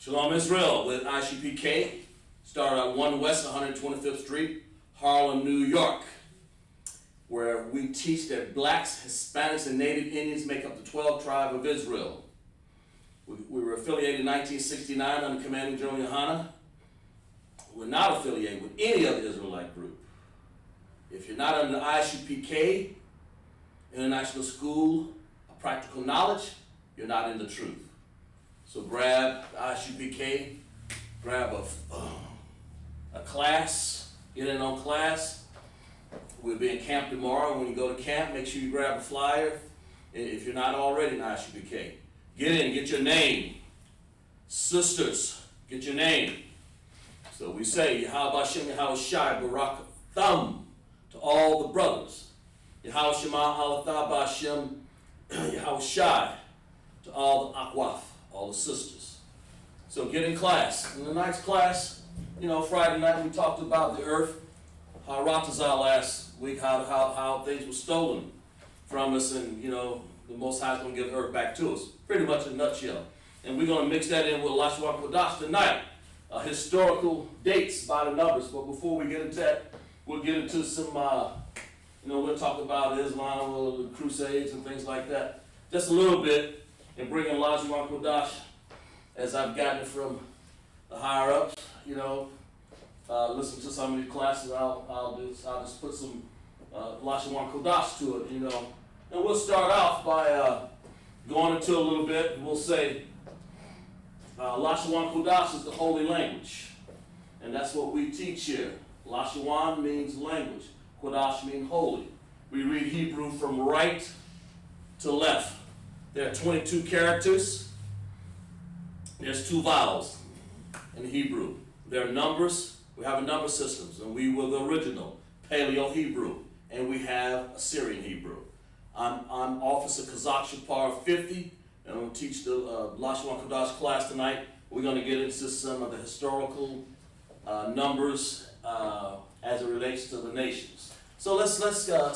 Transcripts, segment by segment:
Shalom Israel with ISUPK, started at 1 West 125th Street, Harlem, New York, where we teach that blacks, Hispanics, and Native Indians make up the 12 tribe of Israel. We were affiliated in 1969 under Commanding General Yohana. We're not affiliated with any other Israelite group. If you're not under the ISUPK, International School of Practical Knowledge, you're not in the truth. So grab the ISUPK, grab a class, get in on class. We'll be in camp tomorrow. When you go to camp, make sure you grab a flyer if you're not already in ISUPK. Get in, get your name. Sisters, get your name. So we say, Yahweh Hashem, Yahweh Shai, Barak Thumb, to all the brothers. Yahweh Shema, Halatha B'Hashem, Yahweh Shai, to all the Akwaf, all the sisters. So get in class. In the next class, Friday night we talked about the earth, Haratazah last week, how things were stolen from us, and the Most High is going to give the earth back to us. Pretty much in a nutshell. And we're going to mix that in with LASHAWAN QADASH tonight. Historical dates by the numbers. But before we get into that, we'll get into some, we'll talk about Islam, the Crusades and things like that. Just a little bit, and bring in LASHAWAN QADASH as I've gotten it from the higher ups. Listen to some of these classes. I'll just put some LASHAWAN QADASH to it. And we'll start off by going into a little bit. We'll say LASHAWAN QADASH is the holy language, and that's what we teach here. LASHAWAN means language. QADASH means holy. We read Hebrew from right to left. There are 22 characters. There's 2 vowels in Hebrew. There are numbers. We have a number systems, and we were the original Paleo-Hebrew, and we have Assyrian Hebrew. I'm Officer Kazakh Shapar 50, and I'm going to teach the LASHAWAN QADASH class tonight. We're going to get into some of the historical numbers as it relates to the nations. So let's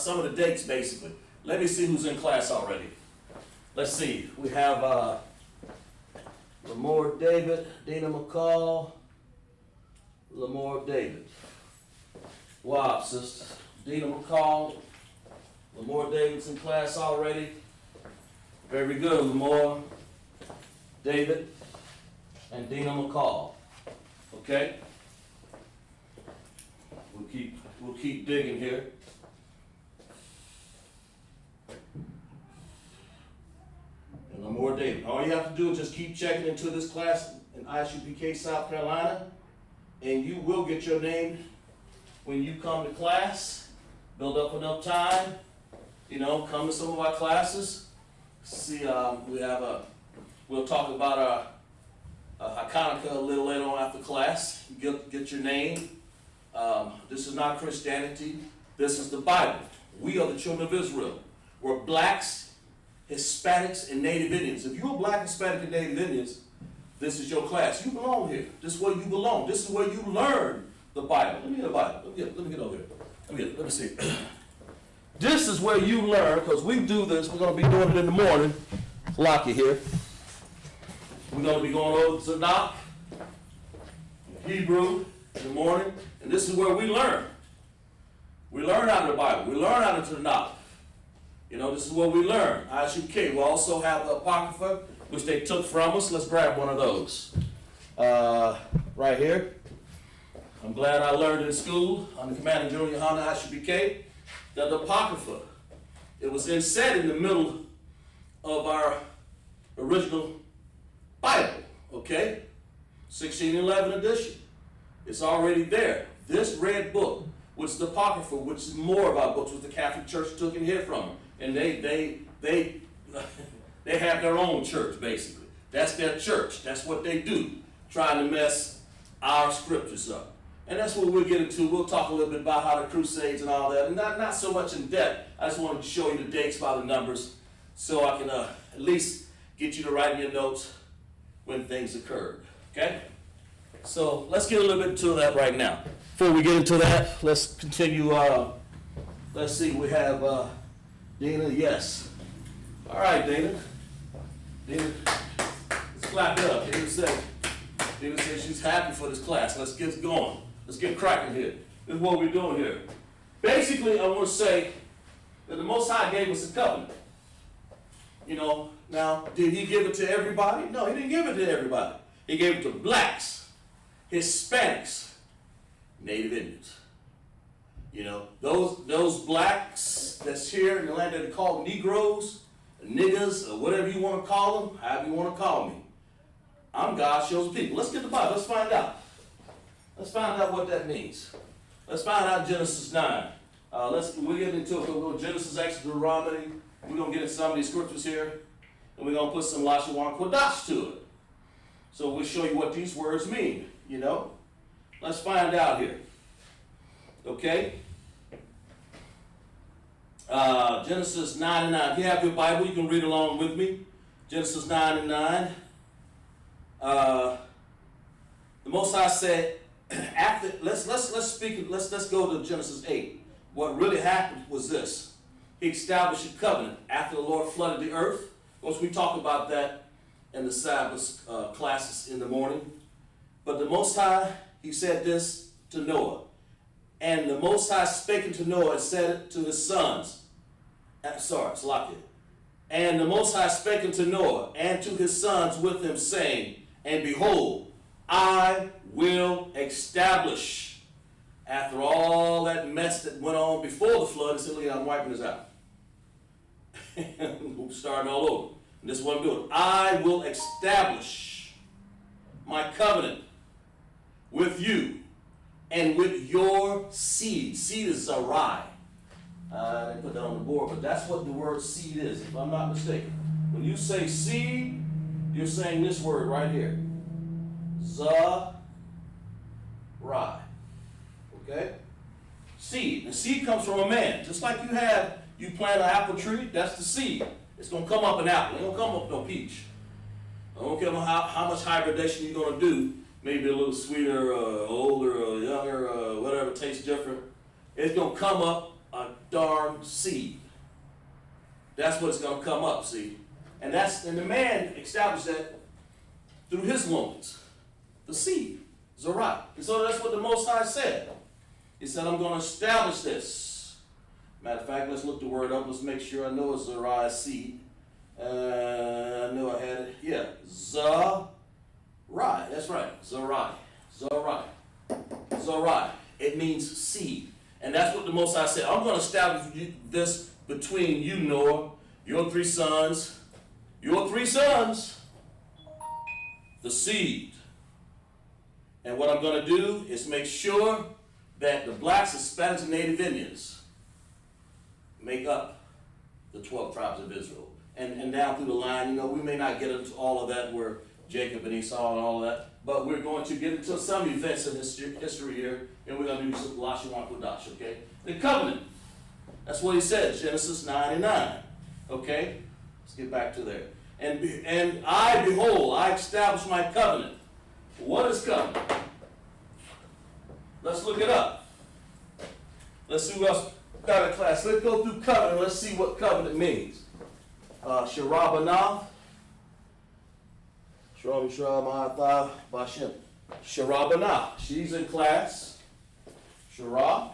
some of the dates basically. Let me see who's in class already. Let's see. We have Lamore David, Dina McCall, Lamore David. Wow, sisters. Dina McCall, Lamore David's in class already. Very good, Lamore, David, and Dina McCall. Okay? We'll keep digging here. And Lamore David. All you have to do is just keep checking into this class in ISUPK, South Carolina, and you will get your name when you come to class. Build up enough time. Come to some of our classes. See, we'll talk about Hanukkah a little later on after class. Get your name. This is not Christianity. This is the Bible. We are the children of Israel. We're blacks, Hispanics, and Native Indians. If you're black, Hispanic, and Native Indians, this is your class. You belong here. This is where you belong. This is where you learn the Bible. Let me get the Bible. Let me get over here. Let me see. This is where you learn, because we do this. We're going to be doing it in the morning. Lock it here. We're going to be going over the Tanakh, Hebrew in the morning, and this is where we learn. We learn out of the Bible. We learn out of the Tanakh. This is what we learn. ISUPK. We also have the Apocrypha, which they took from us. Let's grab one of those. Right here. I'm glad I learned in school under Commanding General Yohana ISUPK. The Apocrypha, it was inset in the middle of our original Bible, okay? 1611 edition. It's already there. This red book, which is the Apocrypha, which is more of our books, which the Catholic Church took in here from them. And they have their own church, basically. That's their church. That's what they do, trying to mess our scriptures up. And that's what we'll get into. We'll talk a little bit about how the Crusades and all that, and not so much in depth. I just wanted to show you the dates by the numbers so I can at least get you to write in your notes when things occurred, okay? So let's get a little bit into that right now. Before we get into that, let's continue. Let's see, we have Dina, yes. All right, Dina. Dina, let's clap it up. Dina said, Dina says she's happy for this class. Let's get going. Let's get cracking here. This is what we're doing here. Basically, I want to say that the Most High gave us a covenant. You know, now, did he give it to everybody? No, he didn't give it to everybody. He gave it to blacks, Hispanics, Native Indians. You know, those blacks that's here in the land that they call Negroes, niggas, or whatever you want to call them, however you want to call me. I'm God's chosen people. Let's get the Bible. Let's find out. Let's find out what that means. Let's find out Genesis 9. We'll get into it. We'll go Genesis, Exodus, Deuteronomy. We're going to get into some of these scriptures here. And we're going to put some LASHAWAN QADASH to it. So we'll show you what these words mean, you know. Let's find out here. Okay? Genesis 9 and 9. If you have your Bible, you can read along with me. Genesis 9 and 9. The Most High said, after let's go to Genesis 8. What really happened was this. He established a covenant after the Lord flooded the earth. Of course, we talk about that in the Sabbath classes in the morning. But the Most High, he said this to Noah. And the Most High spake unto Noah and said it to his sons. And the Most High spake unto Noah and to his sons with him, saying, and behold, I will establish. After all that mess that went on before the flood, he said, look, I'm wiping this out. We're starting all over. And this is what I'm doing. I will establish my covenant with you and with your seed. Seed is Sarai. I didn't put that on the board, but that's what the word seed is, if I'm not mistaken. When you say seed, you're saying this word right here. Sarai. Okay? Seed. The seed comes from a man. Just like you plant an apple tree, that's the seed. It's going to come up an apple. It don't come up no peach. I don't care how much hybridation you're going to do. Maybe a little sweeter, older, younger, whatever, tastes different. It's going to come up a darn seed. That's what it's going to come up, see? And the man established that through his loins. The seed. Sarai. And so that's what the Most High said. He said, I'm going to establish this. Matter of fact, let's look the word up. Let's make sure I know it's Sarai's seed. I know I had it. Yeah. Sarai. That's right. Sarai. It means seed. And that's what the Most High said. I'm going to establish this between you, Noah, your three sons, the seed. And what I'm going to do is make sure that the blacks, Hispanics, and Native Indians make up the 12 tribes of Israel. And down through the line, we may not get into all of that where Jacob and Esau and all of that, but we're going to get into some events in history here, and we're going to do some LASHAWAN QADASH, okay? The covenant. That's what he said, Genesis 9 and 9. Okay? Let's get back to there. And I, behold, I establish my covenant. What is covenant? Let's look it up. Let's see what else got in class. Let's go through covenant. Let's see what covenant means. Sharabanah. Sharabanah. She's in class. Shara.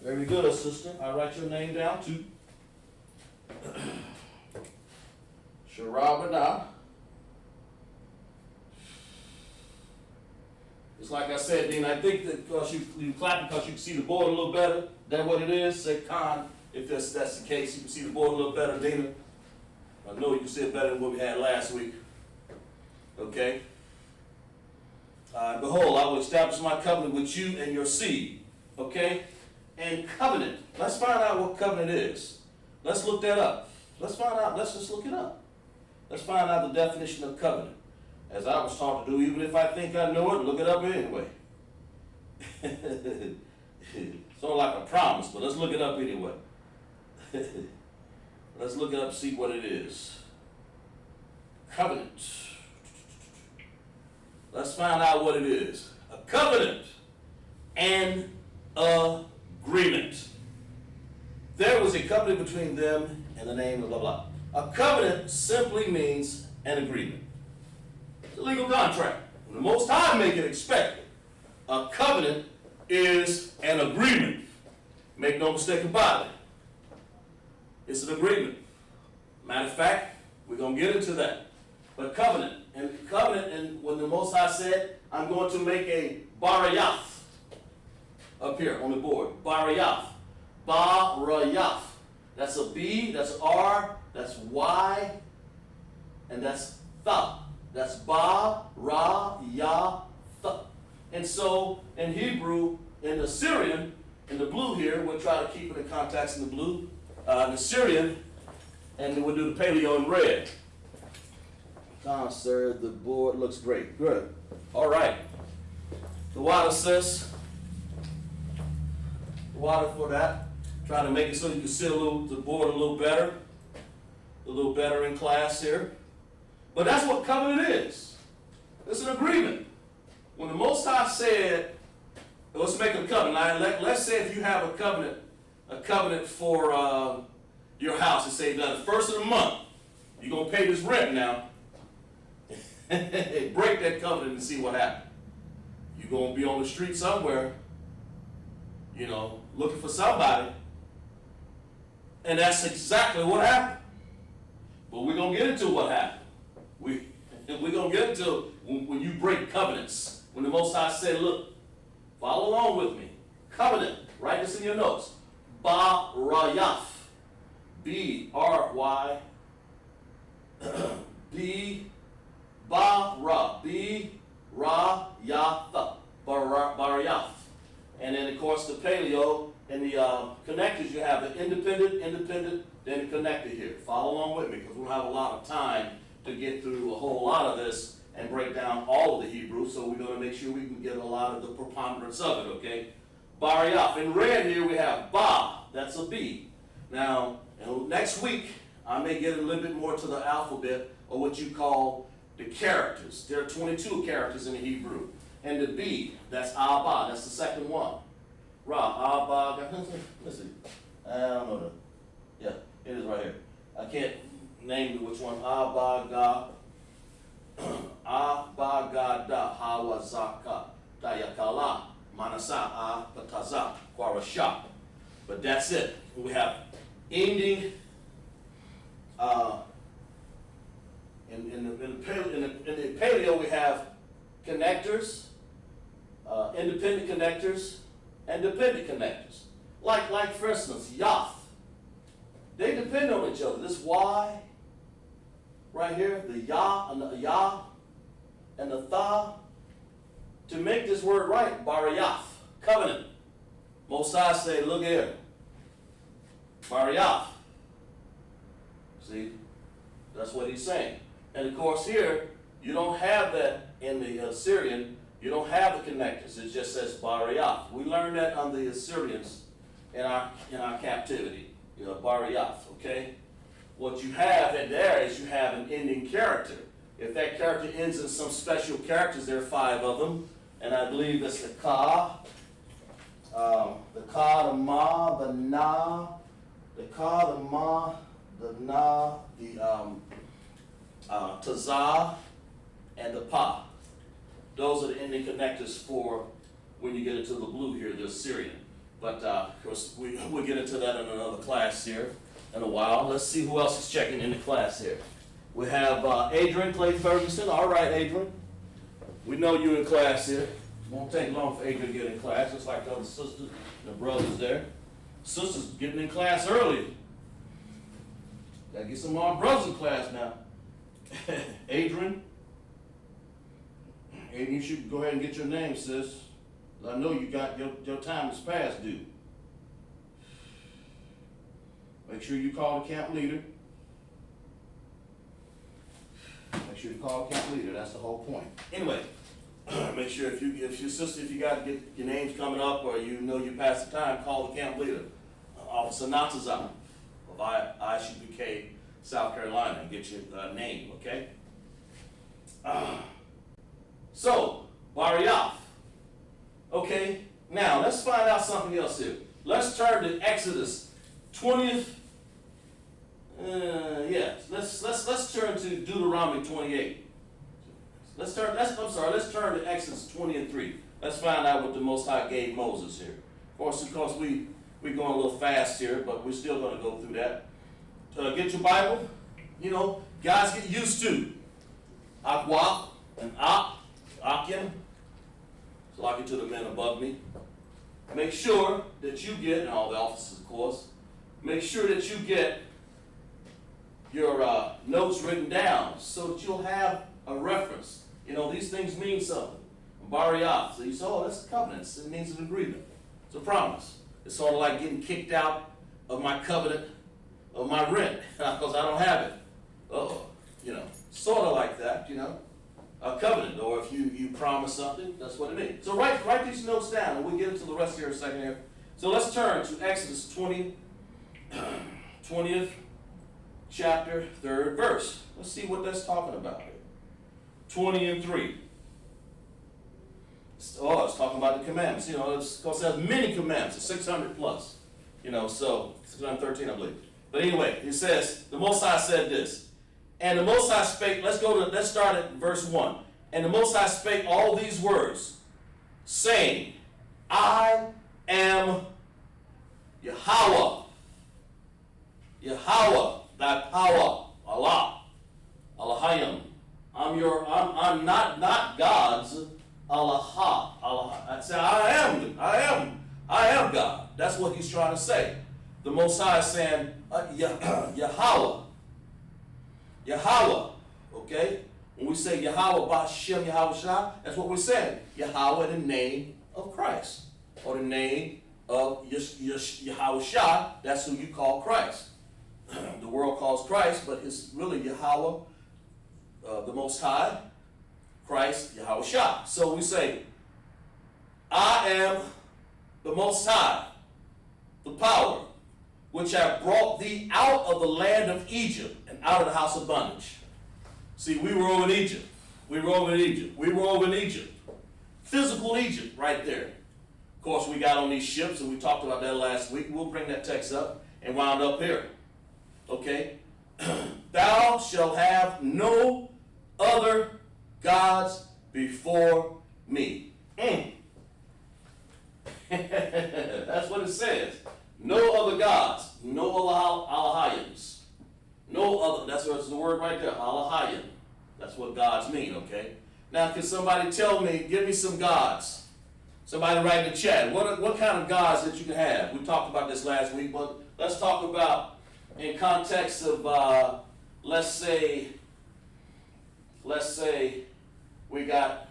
Very good, assistant. I write your name down too. Sharabanah. It's like I said, Dean, I think that because you clap because you can see the board a little better. That what it is? Say con, if that's the case. You can see the board a little better, Dina. I know you can see it better than what we had last week. Okay? Behold, I will establish my covenant with you and your seed. Okay? And covenant. Let's find out what covenant is. Let's look that up. Let's just look it up. Let's find out the definition of covenant. As I was taught to do, even if I think I know it, look it up anyway. It's sort of like a promise, but let's look it up anyway. Let's look it up, see what it is. Covenant. Let's find out what it is. A covenant and agreement. There was a covenant between them and the name of blah blah. A covenant simply means an agreement. It's a legal contract. When the Most High make it expected. A covenant is an agreement. Make no mistake about it. It's an agreement. Matter of fact, we're going to get into that. But covenant, and when the Most High said, I'm going to make a barayath up here on the board. Barayath. Barayath. That's a B, that's R, that's Y, and that's tha. That's ba, ra, ya, tha. And so, in Hebrew, in the Syrian, in the blue here, we'll try to keep it in context in the blue. The Syrian, and then we'll do the paleo in red. Sir, the board looks great. Good. All right. The water says, the water for that. Try to make it so you can see the board a little better in class here. But that's what covenant is. It's an agreement. When the Most High said, let's make a covenant. Now, let's say if you have a covenant for your house, and say that the first of the month, you're going to pay this rent now. Break that covenant and see what happens. You're going to be on the street somewhere, looking for somebody. And that's exactly what happened. But we're going to get into what happened. We're going to get into when you break covenants. When the Most High said, look, follow along with me. Covenant. Write this in your notes. Barayaf. B-R-Y. B-Ba-Ra. B-Ra-Ya-Tha. Barayaf. And then, of course, the paleo and the connectors, you have the independent, then connected here. Follow along with me because we don't have a lot of time to get through a whole lot of this and break down all of the Hebrew, so we're going to make sure we can get a lot of the preponderance of it, okay? Barayaf. In red here we have Ba, that's a B. Now, next week, I may get a little bit more to the alphabet, or what you call the characters. There are 22 characters in the Hebrew. And the B, that's Abba, that's the second one. Ra, Abba, let's see. I don't know. Yeah, it is right here. I can't name which one. Abba, Abagada, Hawazaka, Tayakala, Manasa, Pataza, Kwarasha. But that's it. We have ending in the paleo we have connectors, independent connectors, and dependent connectors. Like for instance, Yath. They depend on each other. This Y right here, the Ya and the Ya and the Tha, to make this word right, Barayath, covenant. Most High say, look here, Barayath. See, that's what he's saying. And of course here, you don't have that in the Assyrian, you don't have the connectors. It just says Barayath. We learned that on the Assyrians in our captivity, Barayath, okay? What you have in there is you have an ending character. If that character ends in some special characters, there are 5 of them, and I believe it's the Ka, the Ma, the Na, the Ka, the Ma, the Na, the Tazah, and the Pa. Those are the ending connectors for when you get into the blue here, the Assyrian. But of course, we'll get into that in another class here in a while. Let's see who else is checking in the class here. We have Adrian Clay Ferguson. All right, Adrian. We know you in class here. It won't take long for Adrian to get in class, just like the other sisters and the brothers there. Sisters getting in class early. Gotta get some more brothers in class now. Adrian, you should go ahead and get your name, sis. I know you got your time is past due. Make sure you call the camp leader. Make sure you call the camp leader. That's the whole point. Anyway, make sure if your sister, if you got to get your names coming up or you know you passed the time, call the camp leader, Officer Natazam of ISUPK, South Carolina, and get your name, okay? So, Barayath. Okay, now let's find out something else here. Let's turn to Exodus 20th. Let's turn to Deuteronomy 28. Let's turn to Exodus 20 and 3. Let's find out what the Most High gave Moses here. Of course, we're going a little fast here, but we're still going to go through that. Get your Bible. You know, guys get used to Akwaf and Akim. So I'll get to the men above me. Make sure that you get, and all the officers, of course, make sure that you get your notes written down so that you'll have a reference. You know, these things mean something. Bariyah. So you say, oh, that's a covenant. It means an agreement. It's a promise. It's sort of like getting kicked out of my covenant of my rent because I don't have it. You know, sort of like that, you know. A covenant, or if you promise something, that's what it means. So write these notes down, and we'll get into the rest here in a second here. So let's turn to Exodus 20th chapter, 3rd verse. Let's see what that's talking about here. 20 and 3. It's talking about the commandments. You know, it's because it has many commandments, it's 600 plus. You know, so 613, I believe. But anyway, it says, the Most High said this. And the Most High spake, let's start at verse 1. And the Most High spake all these words, saying, I am Yahweh. Yahweh, thy power, Allah, Elohim. I'm not God's Allah. I say I am God. That's what he's trying to say. The Most High is saying Yahweh. Yahweh, okay? When we say Yahweh Ba'Shem Yahweh Shah, that's what we're saying. Yahweh in the name of Christ. Or the name of Yahweh Shah, that's who you call Christ. The world calls Christ, but it's really Yahweh, the Most High, Christ, Yahweh Shah. So we say, I am the Most High, the power, which have brought thee out of the land of Egypt and out of the house of bondage. See, we were over in Egypt. We were over in Egypt. Physical Egypt right there. Of course, we got on these ships, and we talked about that last week. We'll bring that text up and wound up here. Okay? Thou shalt have no other gods before me. That's what it says. No other gods, no Elohims, no other. That's the word right there, Elohim. That's what gods mean, okay? Now, can somebody tell me, give me some gods? Somebody write in the chat. What kind of gods that you can have? We talked about this last week, but let's talk about in context of, let's say we got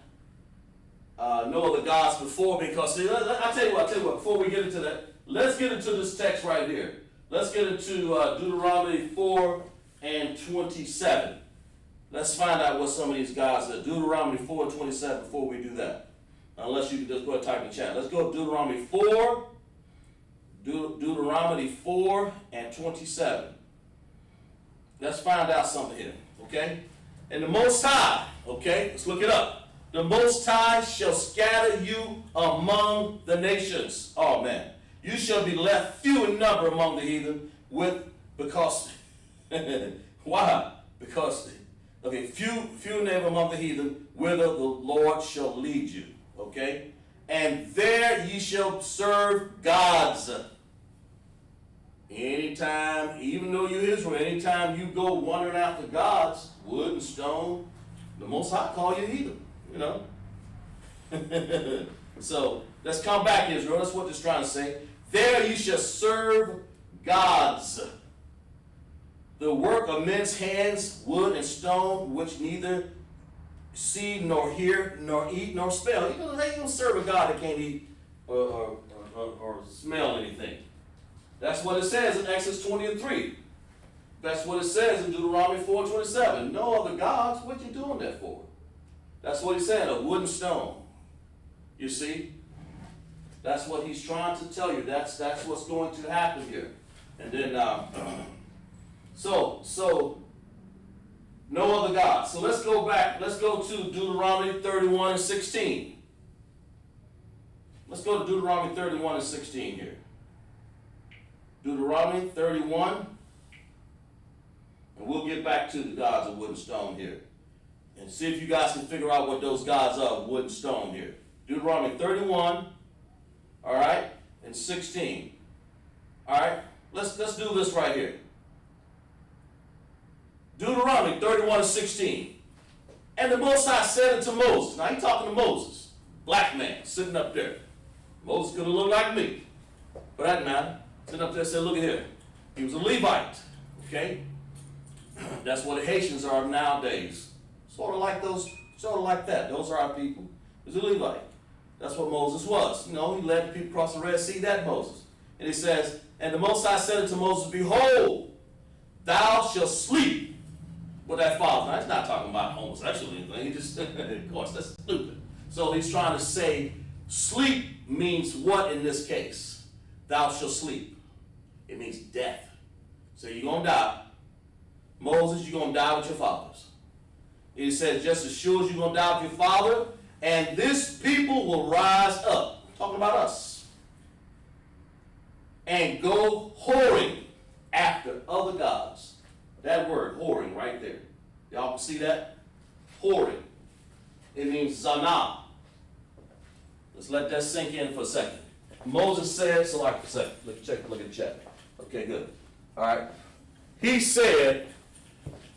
no other gods before me, because see, I tell you what, before we get into that, let's get into this text right here. Let's get into Deuteronomy 4 and 27. Let's find out what some of these gods are. Deuteronomy 4 and 27 before we do that. Unless you can just go ahead and type in the chat. Let's go to Deuteronomy 4. Deuteronomy 4 and 27. Let's find out something here, okay? And the Most High, okay, let's look it up. The Most High shall scatter you among the nations. Oh, man. You shall be left few in number among the heathen because, why? Because, okay, few in number among the heathen, whither the Lord shall lead you, okay? And there ye shall serve gods. Anytime, even though you're Israel, anytime you go wandering after gods, wood and stone, the Most High call you heathen, you know? So, let's come back, Israel. That's what it's trying to say. There you shall serve gods, the work of men's hands, wood and stone, which neither see nor hear nor eat nor smell. You know, how you gonna serve a God that can't eat or smell anything? That's what it says in Exodus 20 and 3. That's what it says in Deuteronomy 4 and 27. No other gods. What you doing that for? That's what he's saying, a wood and stone. You see? That's what he's trying to tell you. That's what's going to happen here. And then, so no other gods. So let's go back. Let's go to Deuteronomy 31 and 16. Let's go to Deuteronomy 31 and 16 here. Deuteronomy 31. And we'll get back to the gods of wood and stone here. and see if you guys can figure out what those gods are, wood and stone here. Deuteronomy 31, all right, and 16. All right, let's do this right here. Deuteronomy 31 and 16. And the Most High said unto Moses, now he's talking to Moses, black man, sitting up there. Moses could have looked like me, but that matter. Sitting up there and said, look at here. He was a Levite, okay? That's what the Haitians are nowadays. Sort of like that. Those are our people. He was a Levite. That's what Moses was. You know, he led the people across the Red Sea, that Moses. And he says, and the Most High said unto Moses, behold, thou shalt sleep with thy father. Now, he's not talking about homosexual or anything. He just, of course, that's stupid. So he's trying to say, sleep means what in this case? Thou shalt sleep. It means death. So you're going to die. Moses, you're going to die with your fathers. He says, just as sure as you're going to die with your father, and this people will rise up. I'm talking about us. And go whoring after other gods. That word, whoring, right there. Y'all can see that? Whoring. It means zanah. Let's let that sink in for a second. Moses said, so like a second. Look at the chat. Okay, good. All right. He said,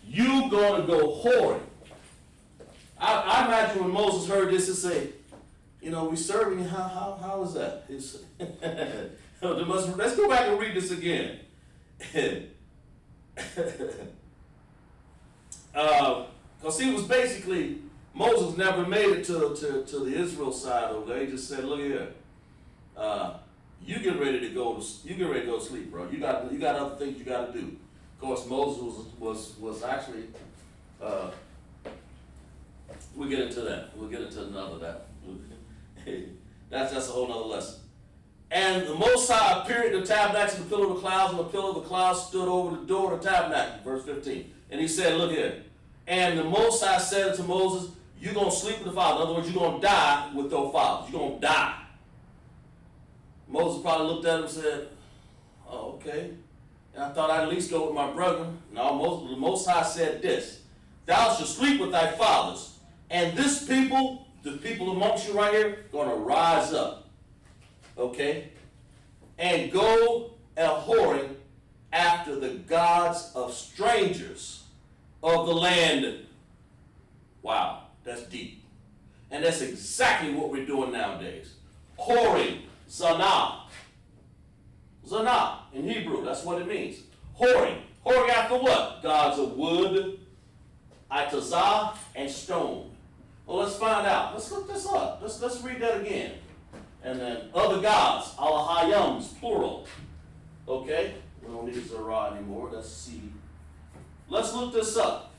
you going to go whoring. I imagine when Moses heard this, he said, you know, we serving, how is that? Let's go back and read this again. Because he was basically, Moses never made it to the Israel side over there. He just said, look here, you get ready to go to sleep, bro. You got other things you got to do. Of course, Moses was actually, we'll get into that. We'll get into another that. That's a whole nother lesson. And the Most High appeared in the tabernacle in the pillar of the clouds, and the pillar of the clouds stood over the door of the tabernacle, verse 15. And he said, look here. And the Most High said to Moses, you're going to sleep with the father. In other words, you're going to die with your fathers. You're going to die. Moses probably looked at him and said, oh, okay. And I thought I'd at least go with my brother. No, the Most High said this. Thou shalt sleep with thy fathers. And this people, the people amongst you right here, going to rise up. Okay? And go a-whoring after the gods of strangers of the land. Wow, that's deep. And that's exactly what we're doing nowadays. Whoring, zanah. Zanah in Hebrew, that's what it means. Whoring. Whoring after what? Gods of wood, itazah, and stone. Well, let's find out. Let's look this up. Let's read that again. And then other gods, Allahayams, plural. Okay? We don't need Zerah anymore. That's C. Let's look this up.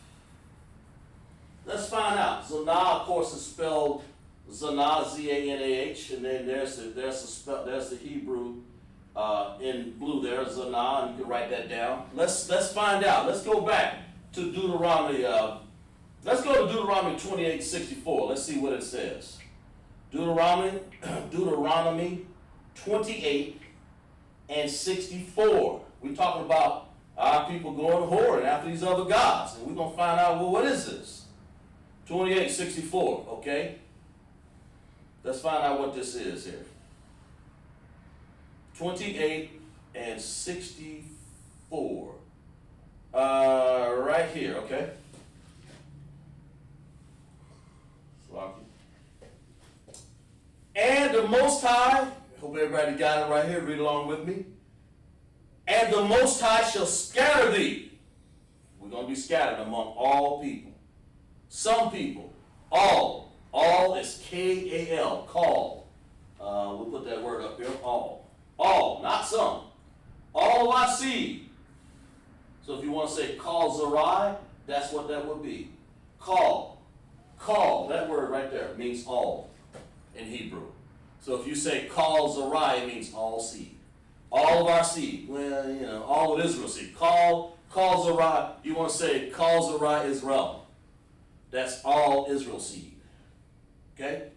Let's find out. Zanah, of course, is spelled Zanah, Z-A-N-A-H, and then there's the Hebrew in blue there, Zanah, and you can write that down. Let's find out. Let's go back to Deuteronomy. Let's go to Deuteronomy 28:64. Let's see what it says. Deuteronomy 28 and 64. We're talking about our people going whoring after these other gods. And we're going to find out, well, what is this? 28:64, okay? Let's find out what this is here. 28 and 64. Right here, okay? And the Most High, hope everybody got it right here, read along with me. And the Most High shall scatter thee. We're going to be scattered among all people. Some people, all. All is K-A-L, call. We'll put that word up here, all. All, not some. All of our seed. So if you want to say call Zerai, that's what that would be. Call. Call, that word right there means all in Hebrew. So if you say call Zerai, it means all seed. All of our seed. Well, you know, all of Israel's seed. Call Zerai. You want to say call Zerai Israel. That's all Israel's seed. Okay?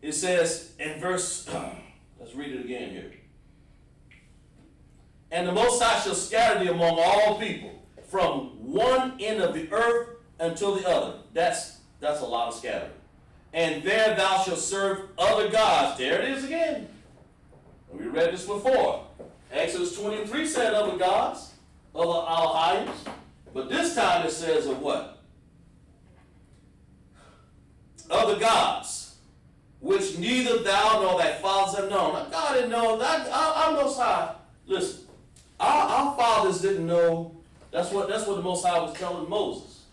It says in verse, let's read it again here. And the Most High shall scatter thee among all people, from one end of the earth until the other. That's That's a lot of scattering. And there thou shalt serve other gods. There it is again. We read this before. Exodus 23 said other gods, other Elohims. But this time it says of what? Other gods, which neither thou nor thy fathers have known. Now, God didn't know. I'm Most High. Listen, our fathers didn't know. That's what the Most High was telling Moses.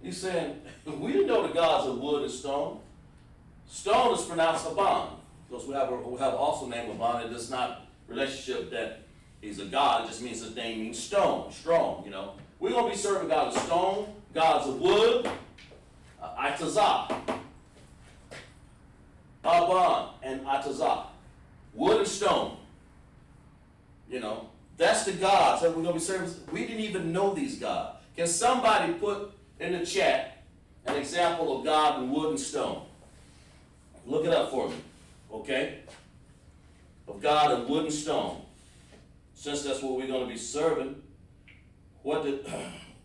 He's saying, we didn't know the gods of wood and stone. Stone is pronounced Aban. Because we have also named Aban. It does not relationship that he's a god. It just means his name means stone, strong, you know. We're going to be serving gods of stone, gods of wood, Atazah, Aban, and Atazah. Wood and stone. You know, that's the gods that we're going to be serving. We didn't even know these gods. Can somebody put in the chat an example of God in wood and stone? Look it up for me, okay? Of God in wood and stone. Since that's what we're going to be serving,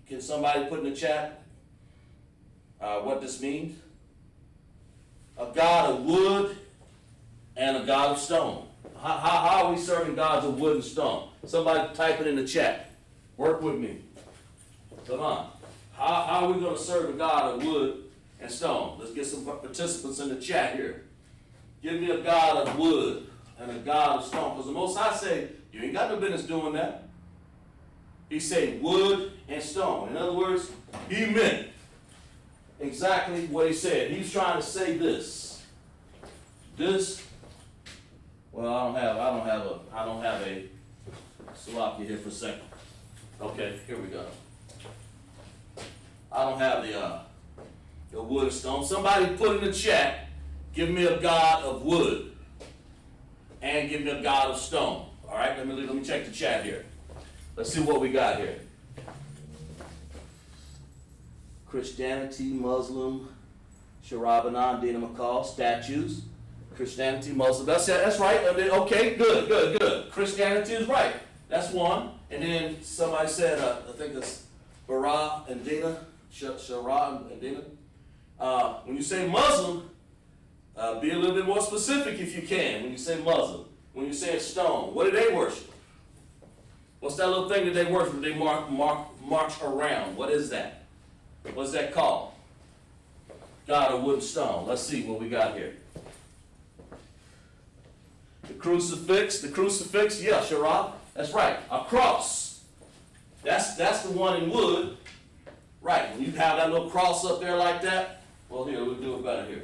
can somebody put in the chat what this means? A God of wood and a God of stone. How are we serving gods of wood and stone? Somebody type it in the chat. Work with me. Come on. How are we going to serve a God of wood and stone? Let's get some participants in the chat here. Give me a God of wood and a God of stone. Because the Most High say, you ain't got no business doing that. He said wood and stone. In other words, he meant exactly what he said. He's trying to say this. Well, I don't have a Slovakia here for a second. Okay, here we go. I don't have the wood and stone. Somebody put in the chat, give me a God of wood and give me a God of stone. All right, let me check the chat here. Let's see what we got here. Christianity, Muslim, Sharabanan, Dina McCall, statues. Christianity, Muslim. That's right. Okay, good. Christianity is right. That's one. And then somebody said, I think it's Bara and Dina, Shara and Dina. When you say Muslim, be a little bit more specific if you can. When you say Muslim, when you say stone, what do they worship? What's that little thing that they worship? They march around. What is that? What's that called? God of wood and stone. Let's see what we got here. The crucifix, yeah, Sharab. That's right. A cross. That's the one in wood. Right. When you have that little cross up there like that, well, here, we'll do it better here.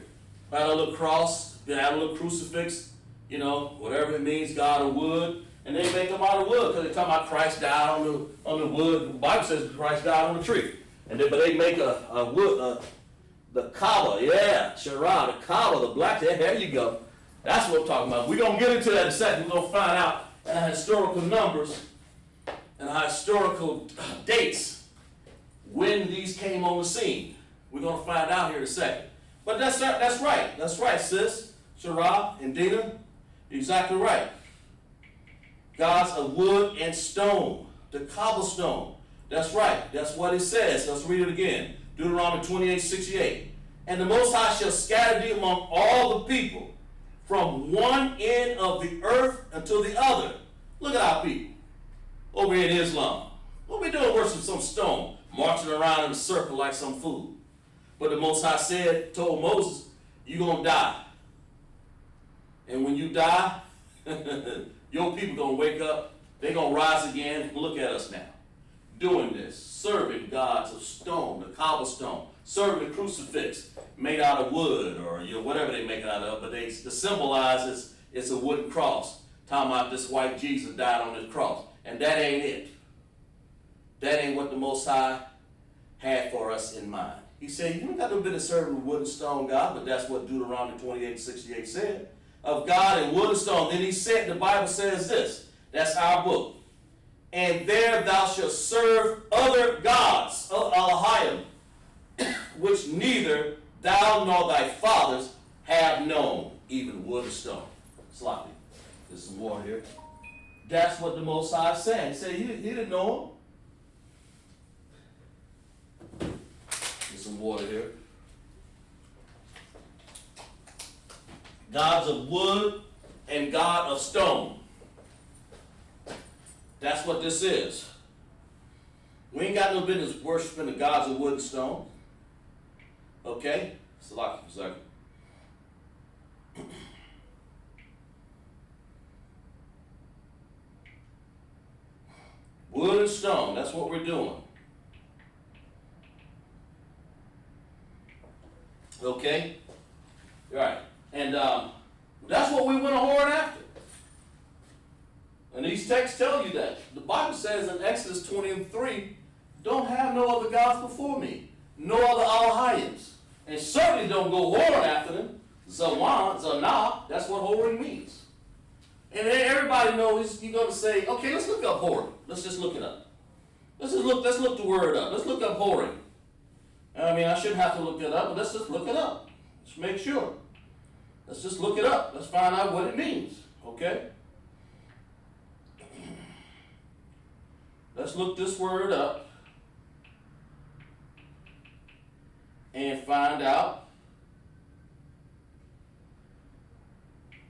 Have a little cross, then have a little crucifix, you know, whatever it means, God of wood. And they make them out of wood because they talk about Christ died on the wood. The Bible says Christ died on the tree. But they make a wood, the Kaaba, yeah, Shara, the Kaaba, the black, there you go. That's what I'm talking about. We're going to get into that in a second. We're going to find out historical numbers and historical dates when these came on the scene. We're going to find out here in a second. But that's right. That's right, sis. Shara and Dina, you're exactly right. Gods of wood and stone, the cobblestone. That's right. That's what it says. Let's read it again. Deuteronomy 28:68. And the Most High shall scatter thee among all the people, from one end of the earth until the other. Look at our people over here in Islam. What we doing worshiping some stone, marching around in a circle like some fool. But the Most High told Moses, you're going to die. And when you die, your people going to wake up. They're going to rise again. And look at us now. Doing this. Serving gods of stone, the cobblestone. Serving the crucifix made out of wood or whatever they make it out of. But the symbol is it's a wooden cross. Talking about this white Jesus died on this cross. And that ain't it. That ain't what the Most High had for us in mind. He said, you ain't got no business serving wood and stone God, but that's what Deuteronomy 28:68 said. Of God and wood and stone. Then he said, the Bible says this. That's our book. And there thou shalt serve other gods, Elohim, which neither thou nor thy fathers have known, even wood and stone. Sloppy. There's some more here. That's what the Most High said. He said he didn't know them. There's some water here. Gods of wood and God of stone. That's what this is. We ain't got no business worshiping the gods of wood and stone. Okay? Salaki for a second. Wood and stone, that's what we're doing. Okay? Right. And that's what we went a whoring after. And these texts tell you that. The Bible says in Exodus 20:3, don't have no other gods before me, no other Elohims. And certainly don't go whoring after them. Zawan, Zanah, that's what whoring means. And then everybody knows you're going to say, okay, let's look up whoring. Let's just look it up. Let's look the word up. Let's look up whoring. I mean, I shouldn't have to look it up, but let's just look it up. Let's make sure. Let's just look it up. Let's find out what it means. Okay? Let's look this word up and find out.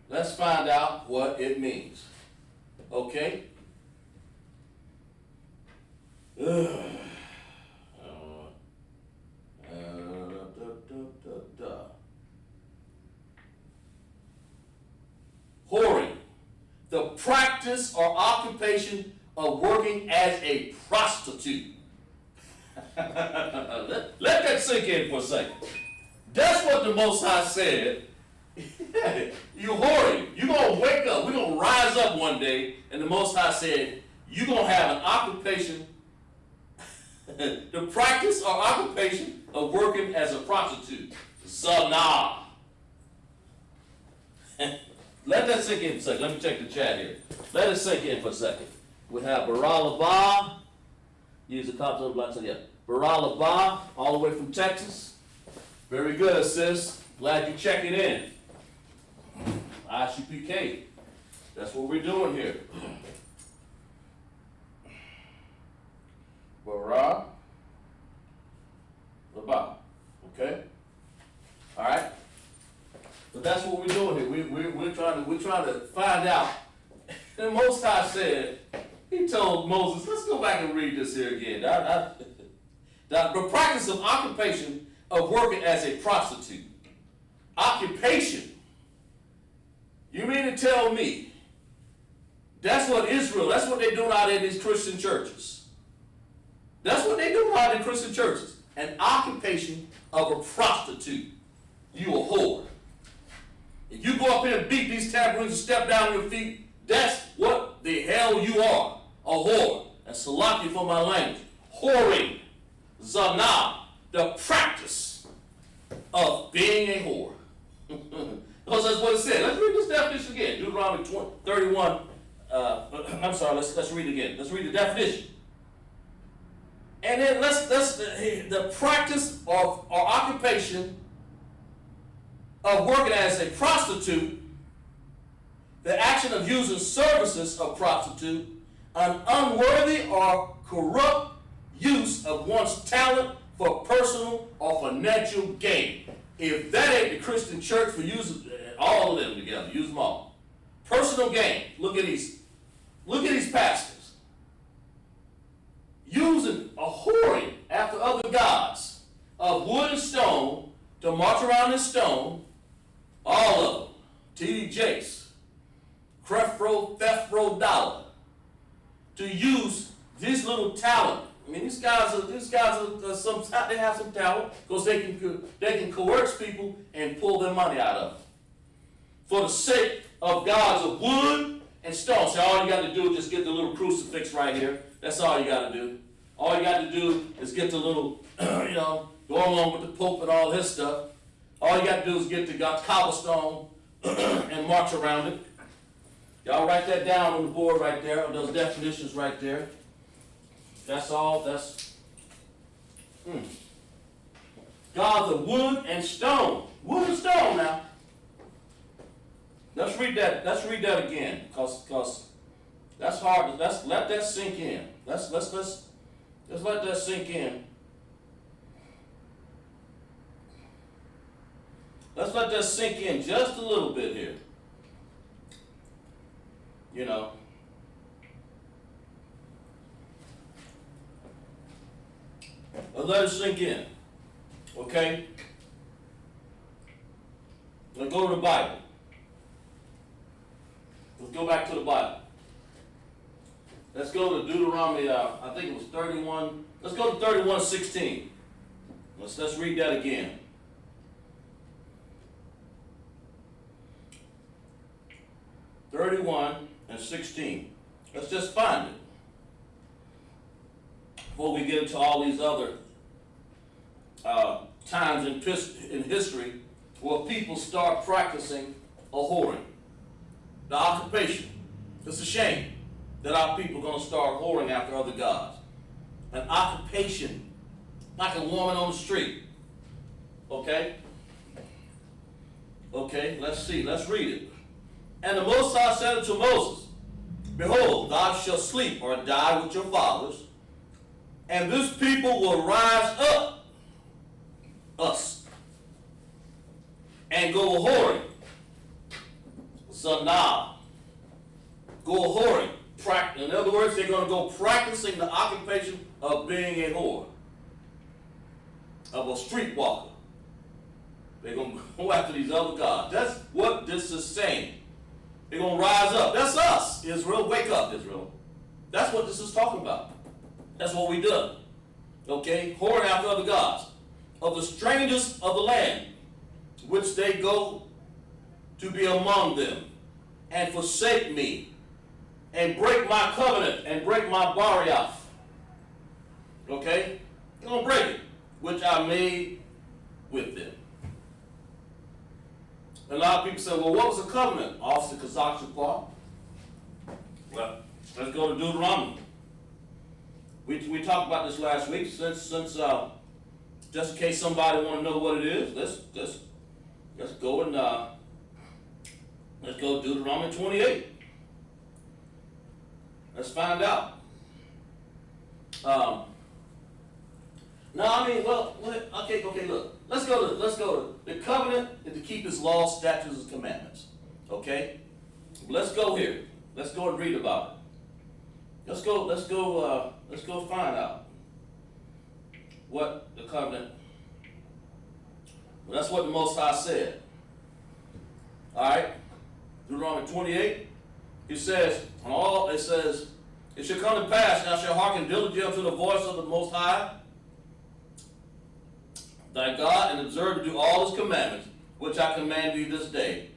Let's find out what it means. Okay? Whoring, the practice or occupation of working as a prostitute. Let that sink in for a second. That's what the Most High said. You whoring. You're going to wake up. We're going to rise up one day, and the Most High said, you're going to have an occupation, the practice or occupation of working as a prostitute. Zanah. Let that sink in for a second. Let me check the chat here. Let it sink in for a second. We have Baralabah. Use the cops of the black. Yeah. Baralabah, all the way from Texas. Very good, sis. Glad you're checking in. ISUPK. That's what we're doing here. Baralabah. Okay? All right? But that's what we're doing here. We're trying to find out. The Most High said, he told Moses, let's go back and read this here again. The practice of occupation of working as a prostitute. Occupation. You mean to tell me that's what Israel, that's what they're doing out in these Christian churches. That's what they're doing out in Christian churches. An occupation of a prostitute. You a whore. If you go up here and beat these tambourines and step down your feet, that's what the hell you are. A whore. And salaki for my language. Whoring. Zanah. The practice of being a whore. Because that's what it said. Let's read this definition again. Deuteronomy 31. Let's read it again. Let's read the definition. And then let's the practice of or occupation of working as a prostitute, the action of using services of prostitute, an unworthy or corrupt use of one's talent for personal or financial gain. If that ain't the Christian church for using all of them together, use them all. Personal gain. Look at these pastors. Using a whoring after other gods of wood and stone to march around in stone. All of them. T.D. Jakes, Crefro, Thefro, Dollar. To use this little talent. I mean, these guys are they have some talent because they can coerce people and pull their money out of them. For the sake of gods of wood and stone. So all you got to do is just get the little crucifix right here. That's all you got to do. All you got to do is get the little, go along with the Pope and all his stuff. All you got to do is get the cobblestone and march around it. Y'all write that down on the board right there, those definitions right there. That's all, Gods of wood and stone. Wood and stone now. Let's read that again, because that's hard. Let that sink in. Let's let that sink in. Let's let that sink in just a little bit here. You know. Let's let it sink in. Okay? Let's go to the Bible. Let's go back to the Bible. Let's go to Deuteronomy, I think it was 31. Let's go to 31:16. Let's read that again. (31:16). Let's just find it before we get into all these other times in history where people start practicing a whoring. The occupation. It's a shame that our people are going to start whoring after other gods. An occupation, like a woman on the street. Okay? Okay, let's see. Let's read it. And the Most High said unto Moses, Behold, thou shalt sleep or die with your fathers, and this people will rise up, us, and go whoring. So now, go whoring. In other words, they're going to go practicing the occupation of being a whore, of a streetwalker. They're going to go after these other gods. That's what this is saying. They're going to rise up. That's us, Israel. Wake up, Israel. That's what this is talking about. That's what we do. Okay? Whoring after other gods. Of the strangers of the land, which they go to be among them, and forsake me, and break my covenant, and break my bariath. Okay? They're going to break it, which I made with them. A lot of people say, well, what was the covenant? Officer Kazakh part. Well, let's go to Deuteronomy. We talked about this last week. Since just in case somebody want to know what it is, let's go and let's go to Deuteronomy 28. Let's find out. Okay, look. Let's go to the covenant is to keep his laws, statutes, and commandments. Okay? Let's go here. Let's go and read about it. Let's go find out what the covenant. Well, that's what the Most High said. Alright? Deuteronomy 28. It says, it shall come to pass, thou shalt hearken diligently unto the voice of the Most High, thy God, and observe to do all his commandments, which I command thee this day.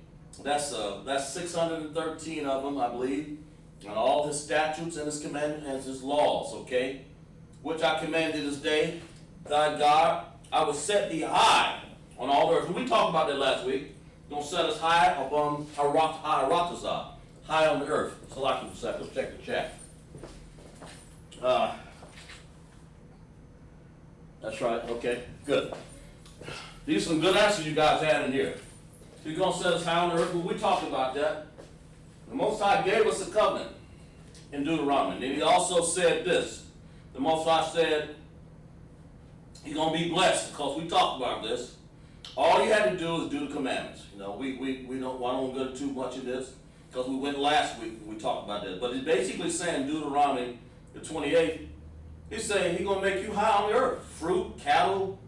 That's 613 of them, I believe, and all his statutes and his commandments and his laws, okay? Which I command thee this day, thy God, I will set thee high on all the earth. We talked about that last week. Don't set us high upon Haratazah, high on the earth. So like you said, let's check the chat. That's right, okay, good. These are some good answers you guys had in here. So you're going to set us high on the earth. Well, we talked about that. The Most High gave us a covenant in Deuteronomy. And he also said this. The Most High said he's going to be blessed, because we talked about this. All you had to do is do the commandments. You know, we don't want to go too much of this, because we went last week and we talked about that. But it's basically saying Deuteronomy, the 28th, he's saying he's going to make you high on the earth. Fruit, cattle,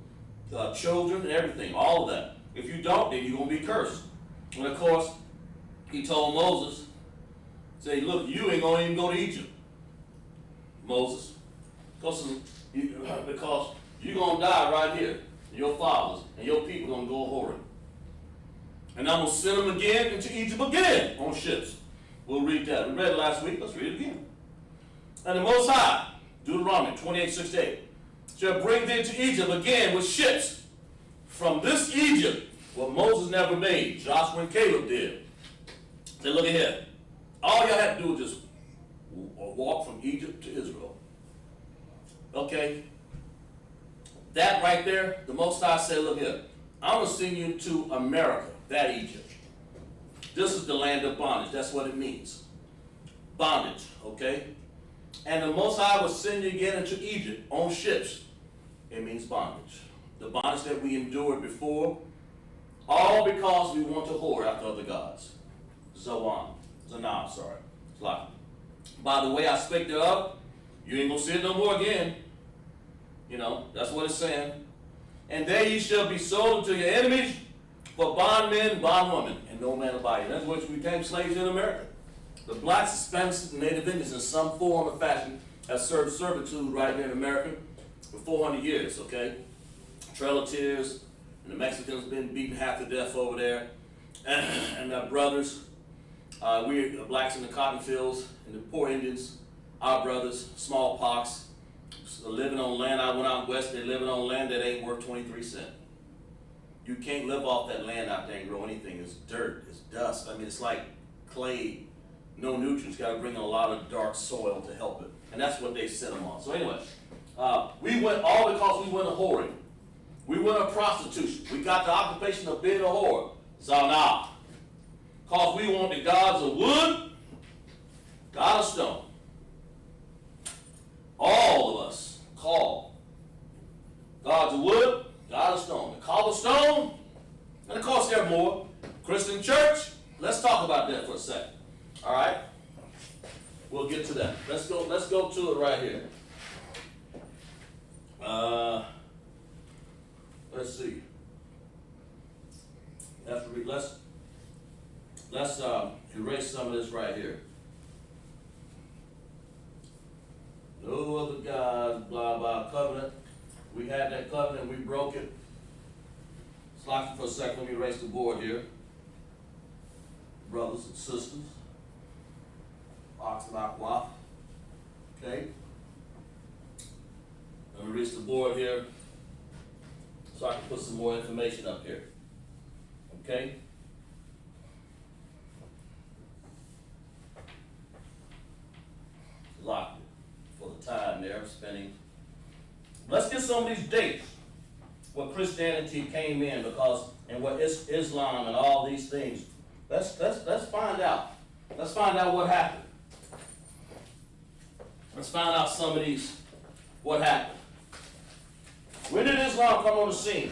children, and everything, all of that. If you don't, then you're going to be cursed. And of course, he told Moses, say, look, you ain't going to even go to Egypt, Moses. Because you're going to die right here. Your fathers and your people are going to go whoring. And I'm going to send them again into Egypt again on ships. We'll read that. We read it last week. Let's read it again. And the Most High, Deuteronomy 28:6-8, shall bring thee into Egypt again with ships from this Egypt, what Moses never made, Joshua and Caleb did. Say, look at here. All y'all had to do was just walk from Egypt to Israel. Okay? That right there, the Most High said, look here, I'm going to send you to America, that Egypt. This is the land of bondage. That's what it means. Bondage, okay? And the Most High will send you again into Egypt on ships. It means bondage. The bondage that we endured before All because we want to whore after other gods. Zanab, sorry. It's like, by the way I spake thereof, you ain't gonna see it no more again. You know, that's what it's saying. And there ye shall be sold to your enemies for bondmen, bondwomen, and no man will buy you. That's what we became slaves in America. The blacks, Hispanics, and Native Indians in some form or fashion have served servitude right here in America for 400 years, okay? Trail of Tears, and the Mexicans been beaten half to death over there. And our brothers, we the blacks in the cotton fields, and the poor Indians, our brothers, smallpox, living on land. I went out west, they're living on land that ain't worth 23 cents. You can't live off that land out there and grow anything. It's dirt, it's dust. I mean, it's like clay, no nutrients. Got to bring in a lot of dark soil to help it. And that's what they set them on. So anyway, we went all because we went a whoring. We went a prostitution. We got the occupation of being a whore. So now, because we want the gods of wood, God of stone. All of us call gods of wood, God of stone. The cobblestone, and of course there are more. Christian church, let's talk about that for a second. All right? We'll get to that. Let's go to it right here. Let's see. Let's erase some of this right here. No other gods, blah, blah, covenant. We had that covenant, we broke it. Sloppy for a second, let me erase the board here. Brothers and sisters. Ox and aqua. Okay. Let me erase the board here so I can put some more information up here. Okay? Locked it for the time there, spending. Let's get some of these dates where Christianity came in, because and what Islam and all these things. Let's find out. Let's find out what happened. Let's find out some of these. What happened? When did Islam come on the scene?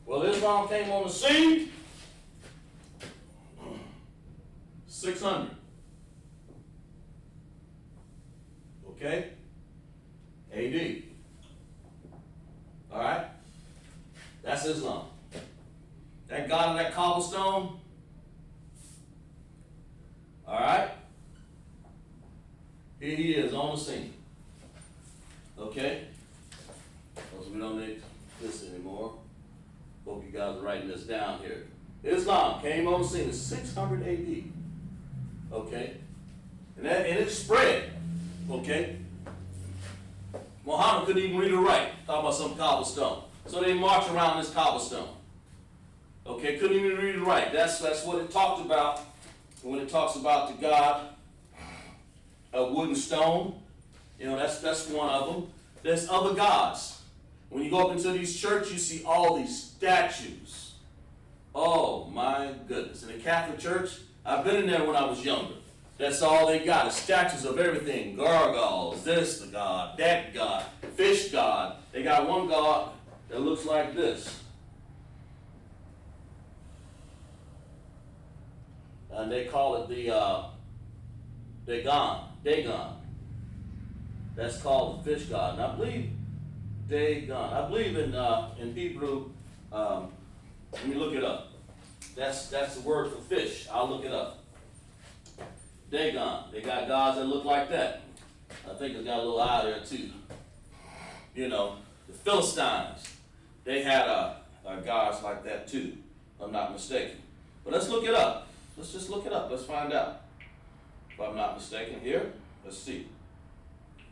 Well, Islam came on the scene 600. Okay? AD. All right? That's Islam. That God of that cobblestone. All right? Here he is on the scene. Okay? Because we don't need this anymore. Hope you guys are writing this down here. Islam came on the scene in 600 AD. Okay? And it spread. Okay? Muhammad couldn't even read or write. Talk about some cobblestone. So they marched around this cobblestone. Okay? Couldn't even read or write. That's what it talked about when it talks about the God of wood and stone. You know, that's one of them. There's other gods. When you go up into these churches, you see all these statues. Oh my goodness. In the Catholic Church, I've been in there when I was younger. That's all they got is statues of everything. Gargoyles, this the god, that god, fish god. They got one god that looks like this. And they call it the Dagon. That's called the fish god. And I believe Dagon. I believe in Hebrew. Let me look it up. That's the word for fish. I'll look it up. Dagon. They got gods that look like that. I think it's got a little eye there too. You know, the Philistines. They had gods like that too, if I'm not mistaken. But let's look it up. Let's just look it up. Let's find out. If I'm not mistaken here. Let's see.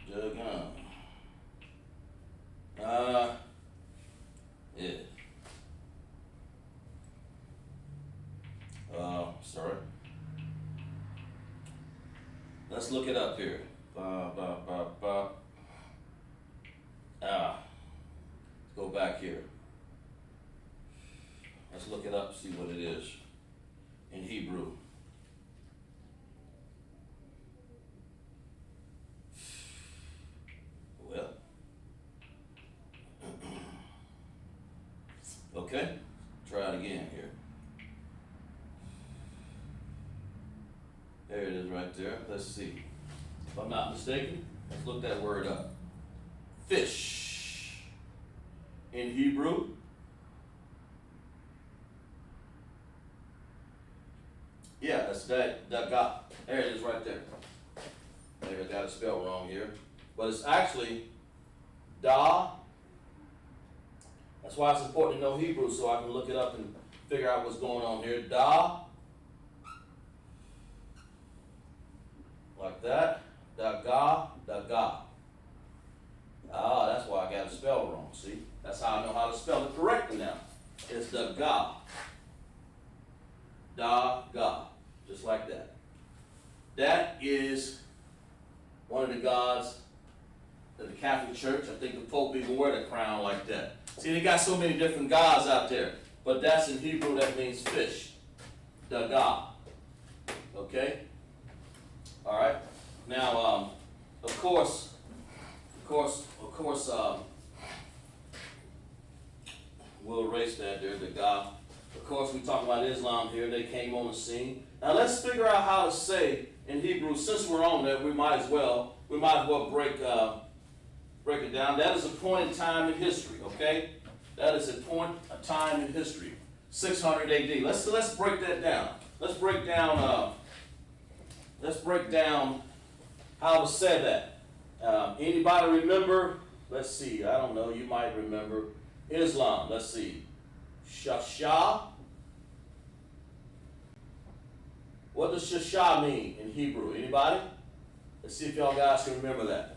Dagon. Yeah. Sorry. Let's look it up here. Let's go back here. Let's look it up, see what it is in Hebrew. Well, okay. try it again here. There it is right there. Let's see. If I'm not mistaken, let's look that word up. Fish. In Hebrew. Yeah, that's that dagah. There it is right there. Maybe I got it spelled wrong here. But it's actually da. That's why it's important to know Hebrew so I can look it up and figure out what's going on here. Da. Like that. Dagah, dagah. Ah, that's why I got it spelled wrong. See? That's how I know how to spell it correctly now. It's dagah. Dagah. Just like that. That is one of the gods of the Catholic Church. I think the Pope even wear the crown like that. See, they got so many different gods out there. But that's in Hebrew, that means fish. Dagah. Okay? All right. Now, of course, we'll erase that there, Dagah. Of course, we talk about Islam here. They came on the scene. Now, let's figure out how to say in Hebrew. Since we're on there, we might as well break it down. That is a point in time in history. Okay, that is a point of time in history. 600 AD. Let's break that down. Let's break down how to say that. Anybody remember? Let's see. I don't know. You might remember Islam. Let's see. Shashah. What does shashah mean in Hebrew? Anybody? Let's see if y'all guys can remember that.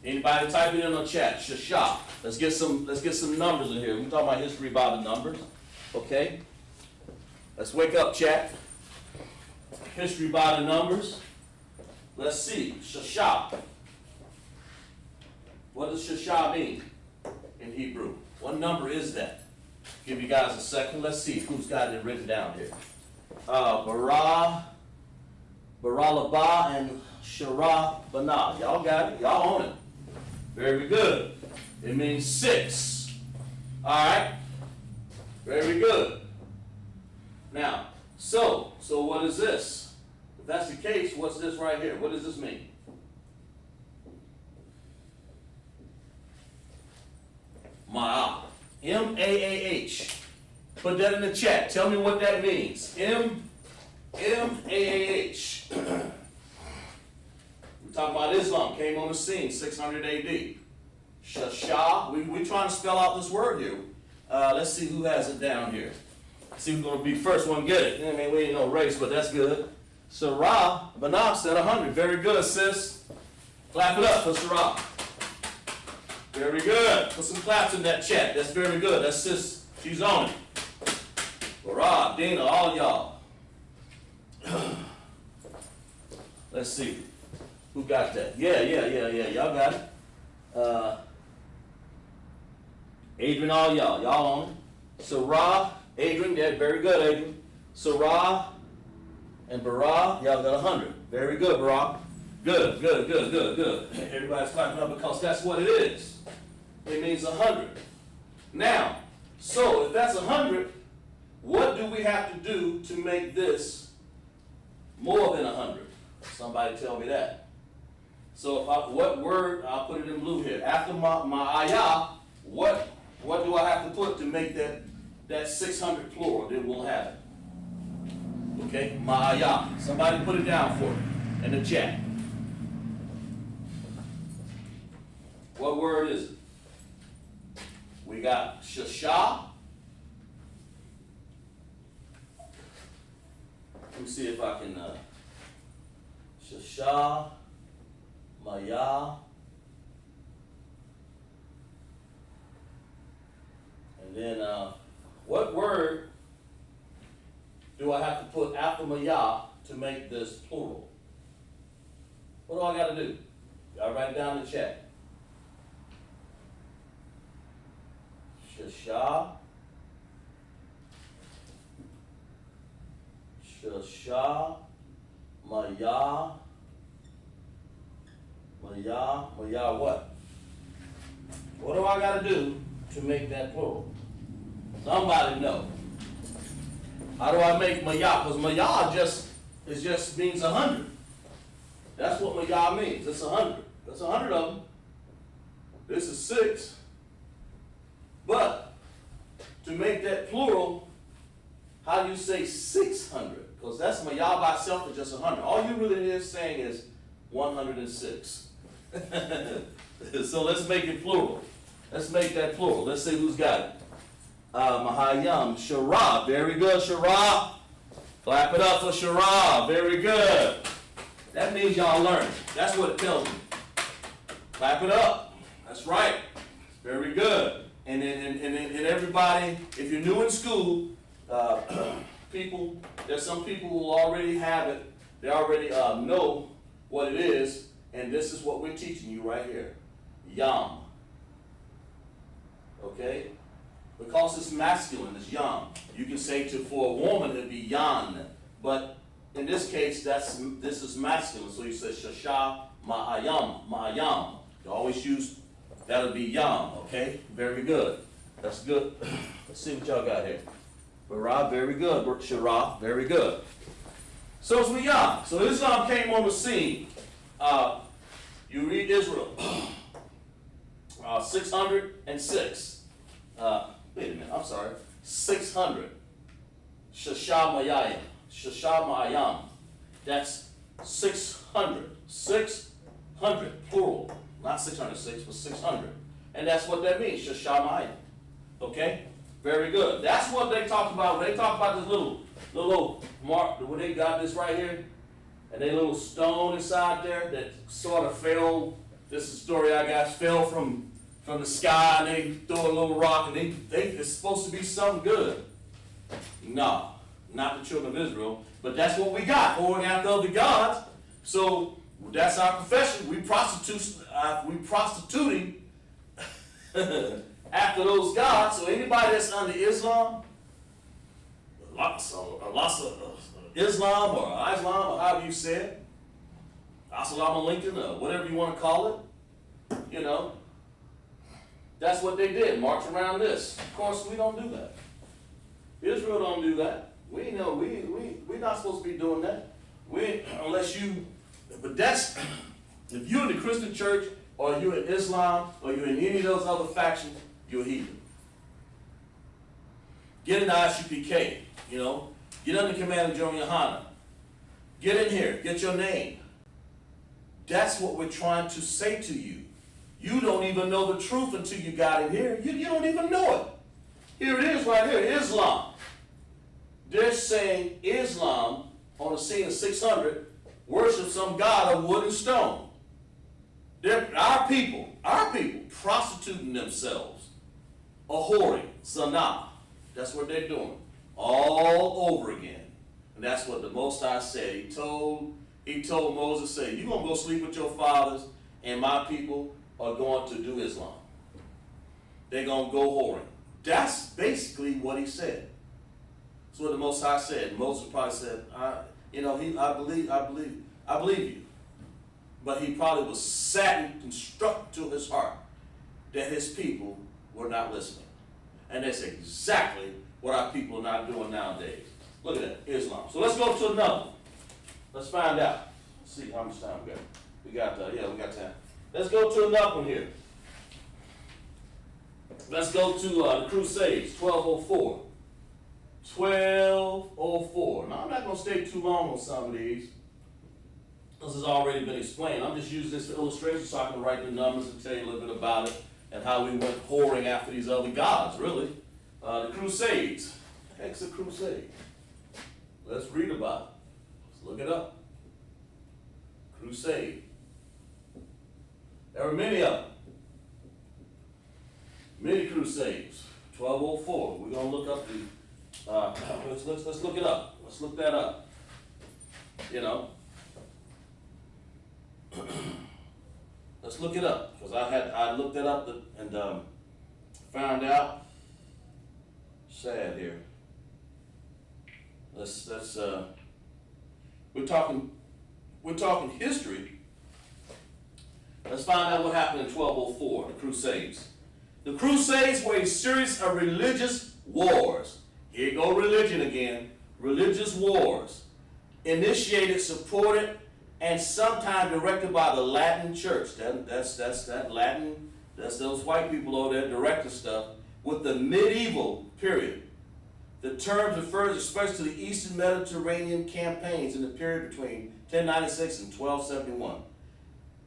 Anybody type it in the chat. Shashah. Let's get some numbers in here. We're talking about history by the numbers. Okay? Let's wake up, chat. History by the numbers. Let's see. Shashah. What does shashah mean in Hebrew? What number is that? Give you guys a second. Let's see who's got it written down here. Baralaba and Sharabana. Y'all got it? Y'all own it. Very good. It means 6. All right? Very good. Now, so what is this? If that's the case, what's this right here? What does this mean? Ma'ah. M-A-A-H. Put that in the chat. Tell me what that means. M-A-A-H. We're talking about Islam. Came on the scene, 600 AD. Shashah. We're trying to spell out this word here. Let's see who has it down here. See who's going to be first one to get it. I mean, we ain't no race, but that's good. Sarah Banah said 100. Very good, sis. Clap it up for Sarah. Very good. Put some claps in that chat. That's very good. That's sis. She's on it. Rob, Dina, all y'all. Let's see. Who got that? Yeah. Y'all got it. Adrian, all y'all. Y'all on it. Sarah, Adrian, yeah, very good, Adrian. Sarah and Barah, y'all got 100. Very good, Barah. Good. Everybody's clapping up because that's what it is. It means 100. Now, so if that's 100, what do we have to do to make this more than 100? Somebody tell me that. So what word, I'll put it in blue here. After my ayah, what do I have to put to make that 600 plural? Then we'll have it. Okay, my ayah. Somebody put it down for me in the chat. What word is it? We got shashah. Let me see if I can, shashah, maya, and then what word do I have to put after maya to make this plural? What do I got to do? Y'all write it down in the chat. Shashah. Shashah, Maya what? What do I got to do to make that plural? Somebody know. How do I make Mayah? Because Mayah just means 100. That's what Mayah means. It's 100. That's 100 of them. This is 6. But to make that plural, how do you say 600? Because that's Mayah by itself is just 100. All you really is saying is 106. So let's make it plural. Let's make that plural. Let's see who's got it. Mahayam, Shara. Very good, Shara. Clap it up for Shara. Very good. That means y'all learned. That's what it tells me. Clap it up. That's right. Very good. And everybody, if you're new in school, there's some people who already have it. They already know what it is. And this is what we're teaching you right here. Yam. Okay? Because it's masculine, it's yam. You can say for a woman it'd be yan. But in this case, this is masculine. So you say shasha ma'ayam, ma'ayam. You always use, that'll be yam, okay? Very good. That's good. Let's see what y'all got here. Barah, very good. Shara, very good. So it's Miyah. So Islam came on the scene. You read Israel. 606. Wait a minute, I'm sorry. 600. Shashamayayim. Shashamayam. That's 600. 600, plural. Not 606, but 600. And that's what that means, Shashamayim. Okay? Very good. That's what they talk about. When they talk about this little mark, when they got this right here, and they little stone inside there that sort of fell, this is a story I got, fell from the sky, and they throw a little rock, and they think it's supposed to be something good. No, not the children of Israel, but that's what we got, going after other gods. So that's our profession. We prostituting after those gods. So anybody that's under Islam, Islam or however you say it, Assalamu alaikum or whatever you want to call it, you know, that's what they did, march around this. Of course, we don't do that. Israel don't do that. We're not supposed to be doing that. But that's, if you're in the Christian church or you're in Islam or you're in any of those other factions, you're a heathen. Get in the ISUPK, you know. Get under command of General Yohana. Get in here. Get your name. That's what we're trying to say to you. You don't even know the truth until you got in here. You don't even know it. Here it is right here, Islam. They're saying Islam, on the scene of 600, worships some god of wood and stone. Our people prostituting themselves, a whoring, zanah. That's what they're doing. All over again. And that's what the Most High said. He told Moses, say, you're going to go sleep with your fathers, and my people are going to do Islam. They're going to go whoring. That's basically what he said. That's what the Most High said. Moses probably said, I believe you. But he probably was saddened and struck to his heart that his people were not listening. And that's exactly what our people are not doing nowadays. Look at that, Islam. So let's go to another one. Let's find out. Let's see how much time we got. We got time. Let's go to another one here. Let's go to the Crusades, 1204. 1204. Now, I'm not going to stay too long on some of these. This has already been explained. I'm just using this for illustration so I can write the numbers and tell you a little bit about it and how we went whoring after these other gods, really. The Crusades. What the heck's a crusade? Let's read about it. Let's look it up. Crusade. There were many of them. Many crusades. 1204. We're going to look up the, let's look it up. Let's look that up. You know. Let's look it up, because I looked it up and found out. Sad here. We're talking history. Let's find out what happened in 1204, the Crusades. The Crusades were a series of religious wars. Here go religion again. religious wars, initiated, supported, and sometimes directed by the Latin church. That's those white people over there directing stuff with the medieval period. The term refers especially to the Eastern Mediterranean campaigns in the period between 1096 and 1271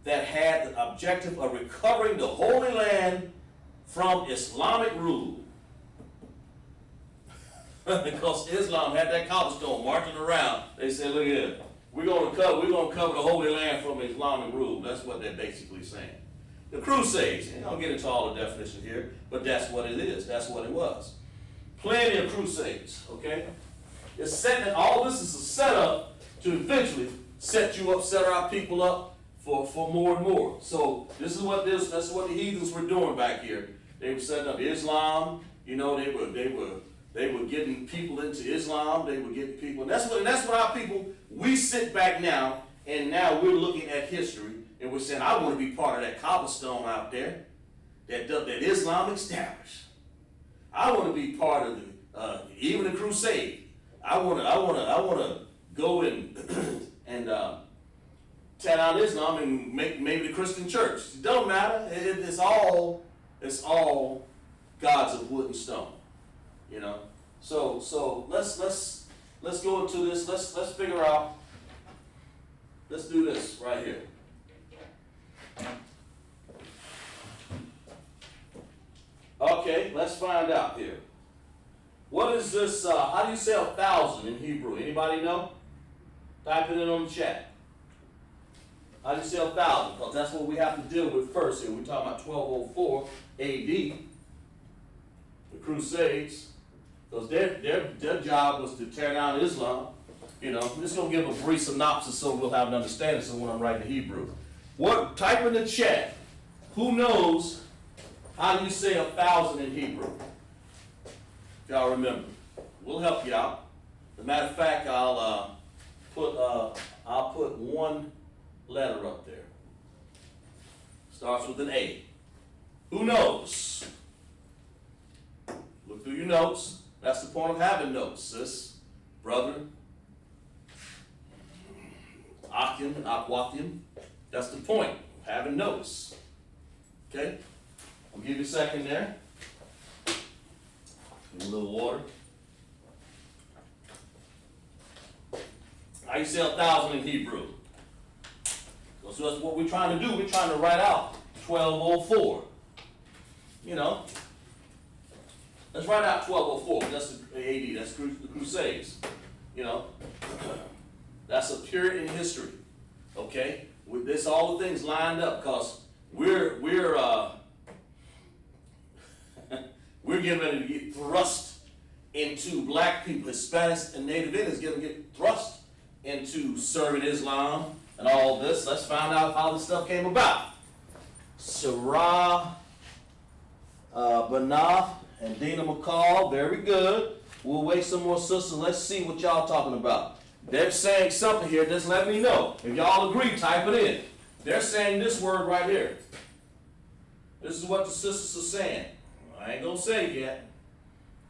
that had the objective of recovering the Holy Land from Islamic rule. Because Islam had that cobblestone marching around, they said, look here, we're gonna cover the Holy Land from Islamic rule. That's what they're basically saying. The Crusades, and I'll get into all the definitions here, but that's what it is. That's what it was. Plenty of crusades, okay? It's setting, all this is a setup to eventually set you up, set our people up for more and more. So that's what the heathens were doing back here. They were setting up Islam, you know, they were getting people into Islam, they were getting people, and that's what our people, we sit back now, and now we're looking at history, and we're saying, I want to be part of that cobblestone out there that Islam established. I want to be part of even the crusade. I want to go and tear down Islam and make maybe the Christian church. It don't matter. It's all gods of wood and stone. You know. So let's go into this. Let's figure out. Let's do this right here. Okay, let's find out here. What is this? How do you say 1,000 in Hebrew? Anybody know? Type it in on the chat. How do you say 1,000? Because that's what we have to deal with first here. We're talking about 1204 AD, the Crusades, because their job was to tear down Islam. You know, I'm just gonna give a brief synopsis so we'll have an understanding. So when I'm writing Hebrew, type in the chat. Who knows? How do you say 1,000 in Hebrew? If y'all remember, we'll help you out. As a matter of fact, I'll put one letter up there. Starts with an A. Who knows? Look through your notes. That's the point of having notes, sis, brother. Akim and Akwathium. That's the point of having notes. Okay? I'll give you a second there. Give a little water. How you say 1,000 in Hebrew? So that's what we're trying to do. We're trying to write out 1204. You know. Let's write out 1204. That's the AD. That's the Crusades. You know. That's a period in history. Okay? With this, all the things lined up, because we're getting ready to get thrust into black people, Hispanics, and Native Indians get thrust into serving Islam and all this. Let's find out how this stuff came about. Sarah Banaf and Dina McCall, very good. We'll wait some more sisters. Let's see what y'all talking about. They're saying something here. Just let me know. If y'all agree, type it in. They're saying this word right here. This is what the sisters are saying. I ain't gonna say it yet.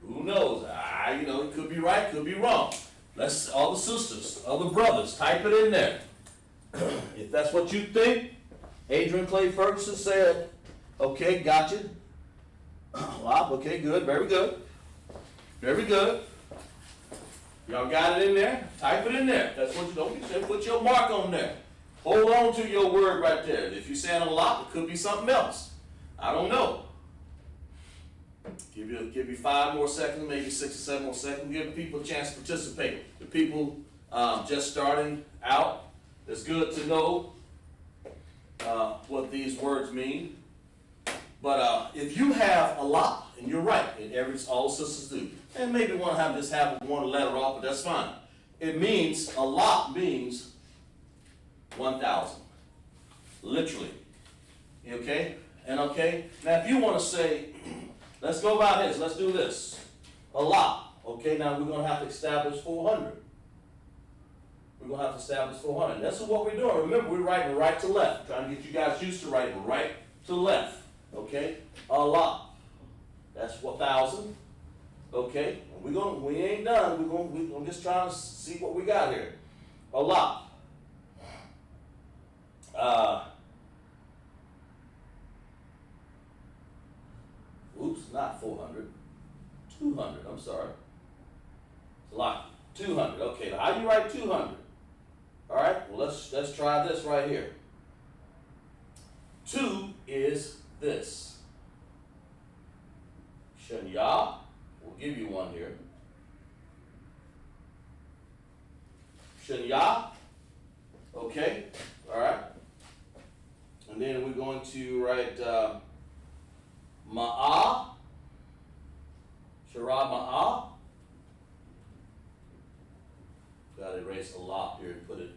Who knows? It could be right, could be wrong. Let's all the sisters, other brothers, type it in there. If that's what you think. Adrian Clay Ferguson said, okay, gotcha. Wow, okay, good, very good. Very good. Y'all got it in there? Type it in there. That's what you don't put your mark on there. Hold on to your word right there. If you're saying a lot, it could be something else. I don't know. Give you 5 more seconds, maybe 6 or 7 more seconds. Give people a chance to participate. The people just starting out, it's good to know what these words mean. But if you have a lot, and you're right, and all sisters do, and maybe want to have one letter off, but that's fine. It means, a lot means 1,000. Literally. Okay? And okay? Now if you want to say, let's go by this, let's do this. A lot. Okay, now we're going to have to establish 400. We're going to have to establish 400. That's what we're doing. Remember, we're writing right to left. Trying to get you guys used to writing right to left. Okay? A lot. That's 1,000. Okay, we ain't done. I'm just trying to see what we got here. A lot. Oops, not 400. 200. I'm sorry. It's a lot. 200. Okay, now how do you write 200? All right. Well, let's try this right here. 2 is this. Shanya. We'll give you one here. Shanya. Okay. All right. And then we're going to write Ma'a. Shara Ma'a. Got to erase a lot here and put it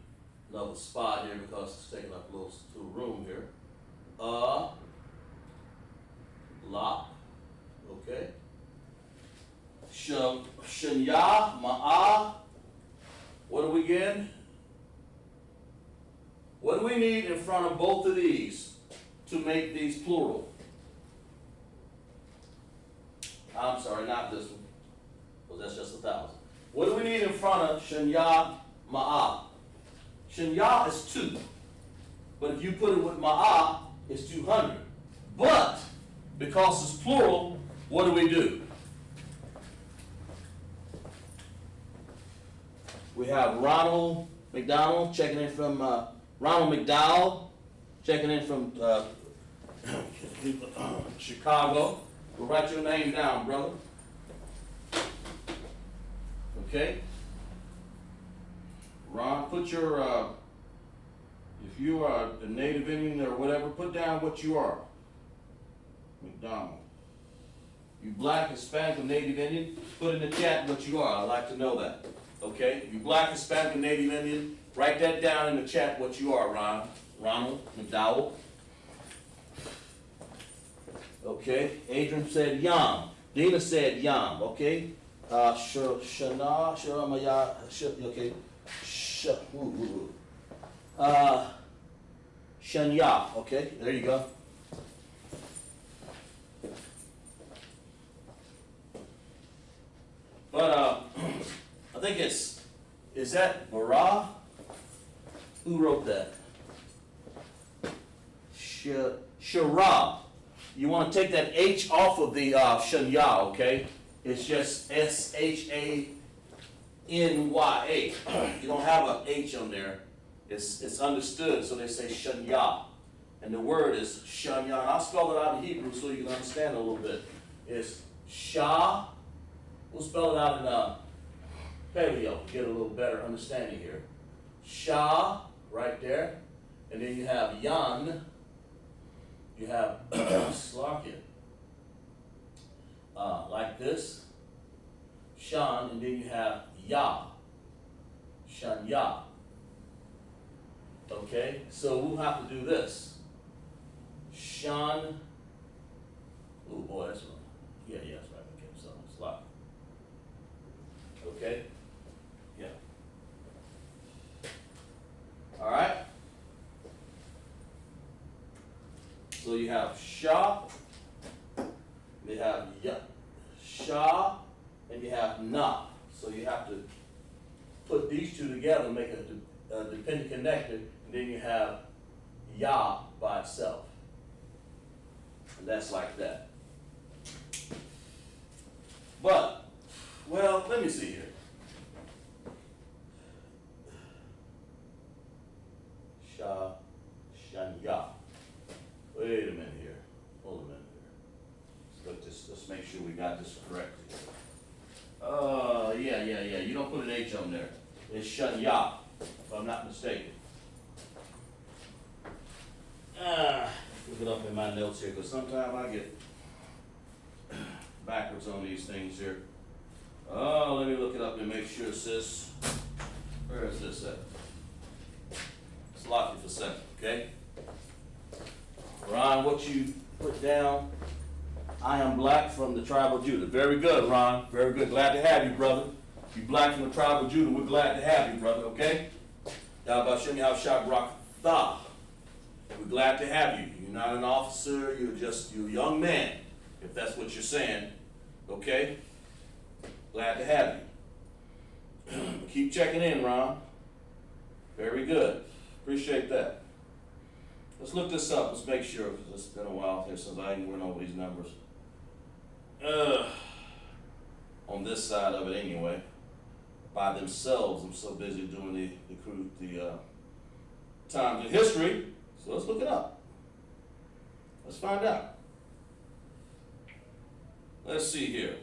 another spot here because it's taking up a little room here. La. Okay. Shanya Ma'a. What do we get? What do we need in front of both of these to make these plural? I'm sorry, not this one, because that's just 1,000. What do we need in front of Shanya Ma'a? Shanya is 2, but if you put it with Ma'a, it's 200. But because it's plural, what do? We have Ronald McDonald checking in from Ronald McDowell checking in from Chicago. We'll write your name down, brother. Okay. Ron, put your if you are a native Indian or whatever, put down what you are. McDonald. You black, Hispanic, or native Indian, put in the chat what you are. I'd like to know that. Okay? If you black, Hispanic, or native Indian, write that down in the chat what you are, Ronald McDowell. Okay? Adrian said yam. Dina said yam. Okay? Shana, Sharamaya, okay? Shanya. Okay? There you go. But I think is that Bara? Who wrote that? Shara. You want to take that H off of the Shanya, okay? It's just Shanya. You don't have an H on there. It's understood, so they say Shanya. And the word is Shanya. And I'll spell it out in Hebrew so you can understand it a little bit. It's Shah. We'll spell it out in Paleo to get a little better understanding here. Shah, right there. And then you have Yan. You have Slarkia. Like this. Shan, and then you have Ya. Shanya. Okay? So we'll have to do this. Shan. Oh boy, that's one. Yeah, that's right. Okay, so it's like. Okay? Yeah. All right? So you have Sha, you have Ya, Sha, and you have Na. So you have to put these two together and make a dependent connector, and then you have Ya by itself. And that's like that. But, well, let me see here. Sha, Shanya. Wait a minute here. Hold a minute here. Let's make sure we got this correct. Yeah. You don't put an H on there. It's Shanya, if I'm not mistaken. Look it up in my notes here, because sometimes I get backwards on these things here. Oh, let me look it up and make sure, sis. Where is this at? Let's lock it for a second, okay? Ron, what you put down, I am black from the tribe of Judah. Very good, Ron. Very good. Glad to have you, brother. You black from the tribe of Judah. We're glad to have you, brother, okay? We're glad to have you. You're not an officer. You're a young man, if that's what you're saying, okay? Glad to have you. Keep checking in, Ron. Very good. Appreciate that. Let's look this up. Let's make sure, because it's been a while here since I even went over these numbers. On this side of it anyway. By themselves, I'm so busy doing the times in history. So let's look it up. Let's find out. Let's see here.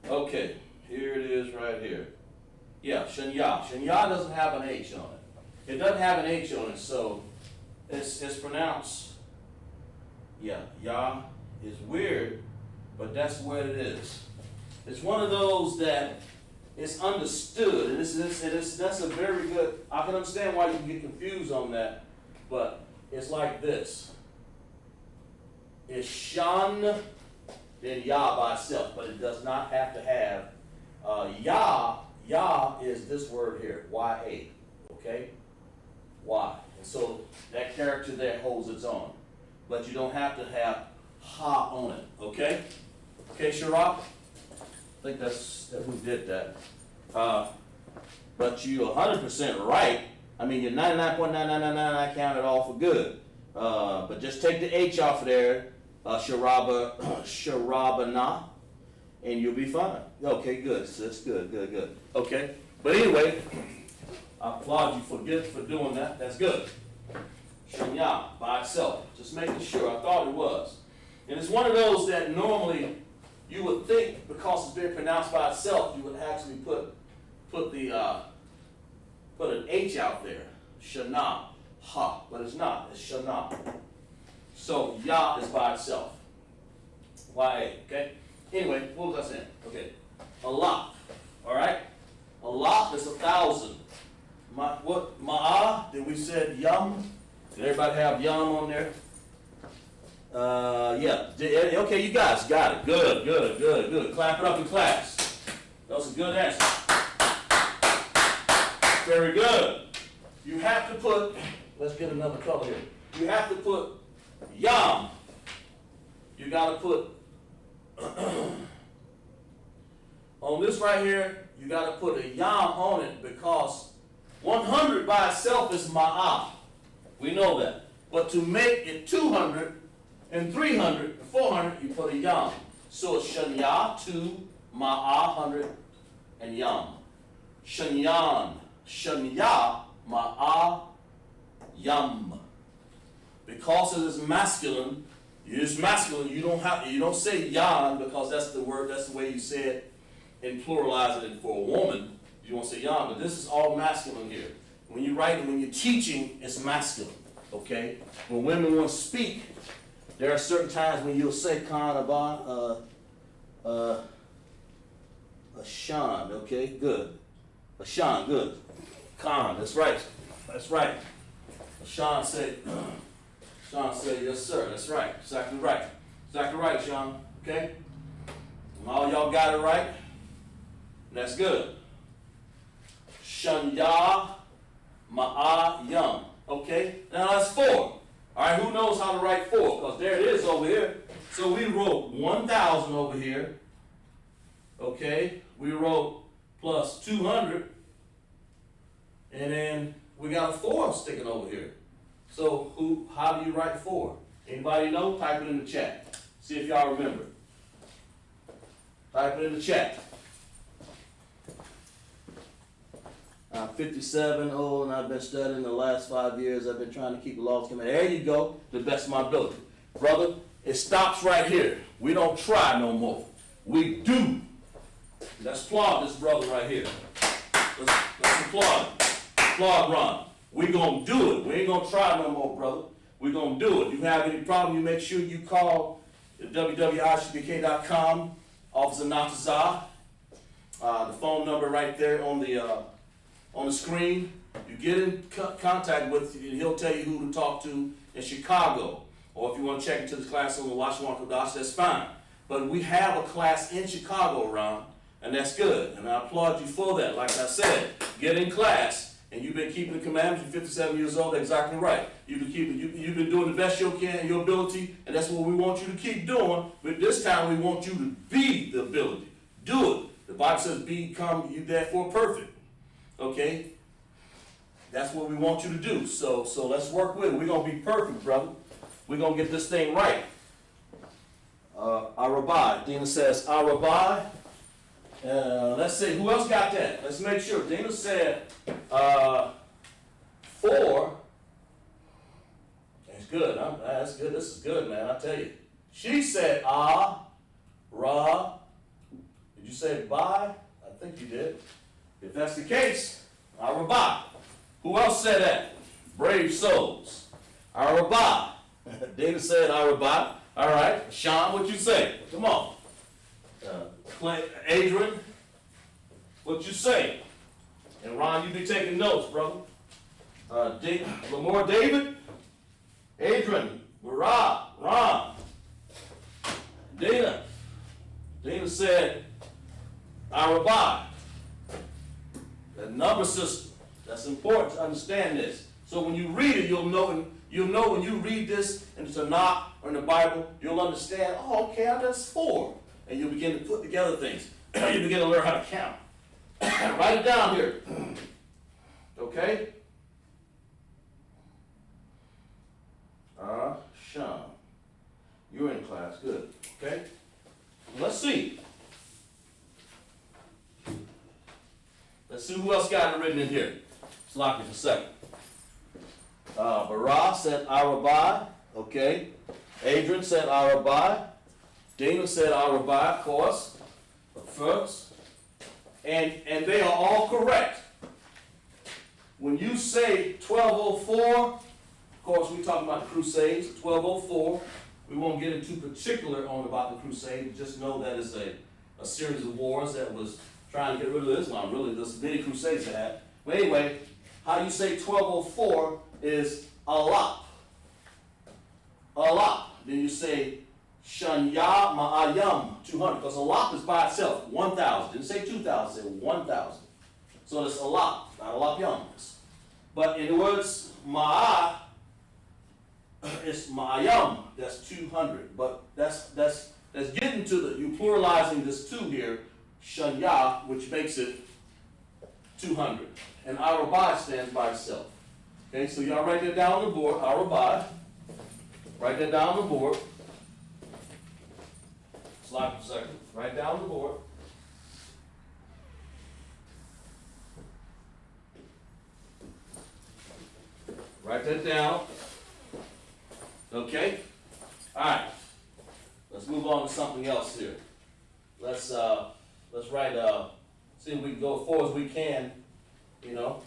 Okay, here it is right here. Yeah, Shanya. Shanya doesn't have an H on it. It doesn't have an H on it, so it's pronounced, yeah, Yah is weird, but that's what it is. It's one of those that it's understood, and that's a very good, I can understand why you can get confused on that, but it's like this. It's Shan, then Yah by itself, but it does not have to have Yah. Yah is this word here, Y-A, okay? Y. And so that character there holds its own. But you don't have to have Ha on it, okay? Okay, Sharab? I think that's who did that. But you're 100% right. I mean, you're 99.9999, I count it all for good. But just take the H off of there, Sharabana, and you'll be fine. Okay, good. So that's good. Okay. But anyway, I applaud you for doing that. That's good. Shanya by itself. Just making sure. I thought it was. And it's one of those that normally you would think, because it's being pronounced by itself, you would actually put an H out there. Shana. Ha. But it's not. It's Shana. So Yah is by itself. Y-A. Okay? Anyway, what was I saying? Okay. Allah. Alright? Allah is 1,000. Ma'ah, then we said yum. Did everybody have yum on there? Yeah. Okay, you guys got it. Good. Clap it up in class. That was a good answer. Very good. You have to put, let's get another color here. You have to put yum. You got to put, on this right here, you got to put a yam on it because 100 by itself is ma'ah. We know that. But to make it 200 and 300 and 400, you put a yam. So it's shanya, 2, ma'ah, 100, and yam. Shanyan, shanya, ma'ah, yam. Because it is masculine, you don't say yan because that's the word, that's the way you say it and pluralize it for a woman. You don't say yan, but this is all masculine here. When you write, when you're teaching, it's masculine, okay? When women want to speak, there are certain times when you'll say a shan, okay, good. A shan, good. Khan, that's right. A shan say, yes sir, that's right. Exactly right, Sean, okay? And all y'all got it right? That's good. Shanya Ma'a Yum. Okay? Now that's 4. Alright, who knows how to write 4? Because there it is over here. So we wrote 1,000 over here. Okay? We wrote plus 200. And then we got a 4 sticking over here. So how do you write 4? Anybody know? Type it in the chat. See if y'all remember. Type it in the chat. I'm 57 old and I've been studying the last 5 years. I've been trying to keep the laws coming. There you go, the best of my ability. Brother, it stops right here. We don't try no more. We do. Let's applaud this brother right here. Let's applaud him. Applaud Ron. We're going to do it. We ain't going to try no more, brother. We're going to do it. If you have any problem, you make sure you call www.ISUPK.com, Officer Natazah. The phone number right there on the screen. You get in contact with him, and he'll tell you who to talk to in Chicago. Or if you want to check into the class on the LASHAWAN QADASH, that's fine. But we have a class in Chicago, Ron, and that's good. And I applaud you for that. Like I said, get in class and you've been keeping the commandments, you're 57 years old, exactly right. You've been doing the best you can in your ability, and that's what we want you to keep doing. But this time we want you to be the ability. Do it. The Bible says, become you therefore perfect. Okay? That's what we want you to do. So let's work with it. We're going to be perfect, brother. We're going to get this thing right. Arabai. Dina says, Arabai. Let's see, who else got that? Let's make sure. Dina said 4. That's good. That's good. This is good, man. I tell you. She said Ra. Did you say bye? I think you did. If that's the case, Arabai. Who else said that? Brave souls. Arabai. Dina said Arabai. All right. Sean, what you say? Come on. Adrian, what you say? And Ron, you be taking notes, brother. Lamar David, Adrian, Ron, Dina. Dina said, Arabai. The number system. That's important to understand this. So when you read it, you'll know when you read this in the Tanakh or in the Bible, you'll understand, oh, okay, that's 4. And you'll begin to put together things. You begin to learn how to count. Write it down here. Okay? Sean. You're in class. Good. Okay? Let's see. Let's see who else got it written in here. Let's lock it for a second. Barah said Arabai. Okay. Adrian said Arabai. Dana said Arabai, of course. First. And they are all correct. When you say 1204, of course we're talking about the Crusades, 1204. We won't get into particular on about the Crusades. Just know that it's a series of wars that was trying to get rid of Islam. Really, there's many Crusades that had. But anyway, how you say 1204 is Allah. Allah. Then you say Shanya Ma'ayam 200. Because Allah is by itself, 1,000. Didn't say 2,000, say 1,000. So it's Allah, not Allah Yam. But in the words Ma'a, it's Ma'ayam, that's 200. But that's getting to you're pluralizing this 2 here, Shanya, which makes it 200. And Arabai stands by itself. Okay, so y'all write that down on the board, Arabai. Write that down on the board. Slide for a second. Write down on the board. Write that down. Okay? Alright. Let's move on to something else here. Let's write see if we can go as far as we can, you know.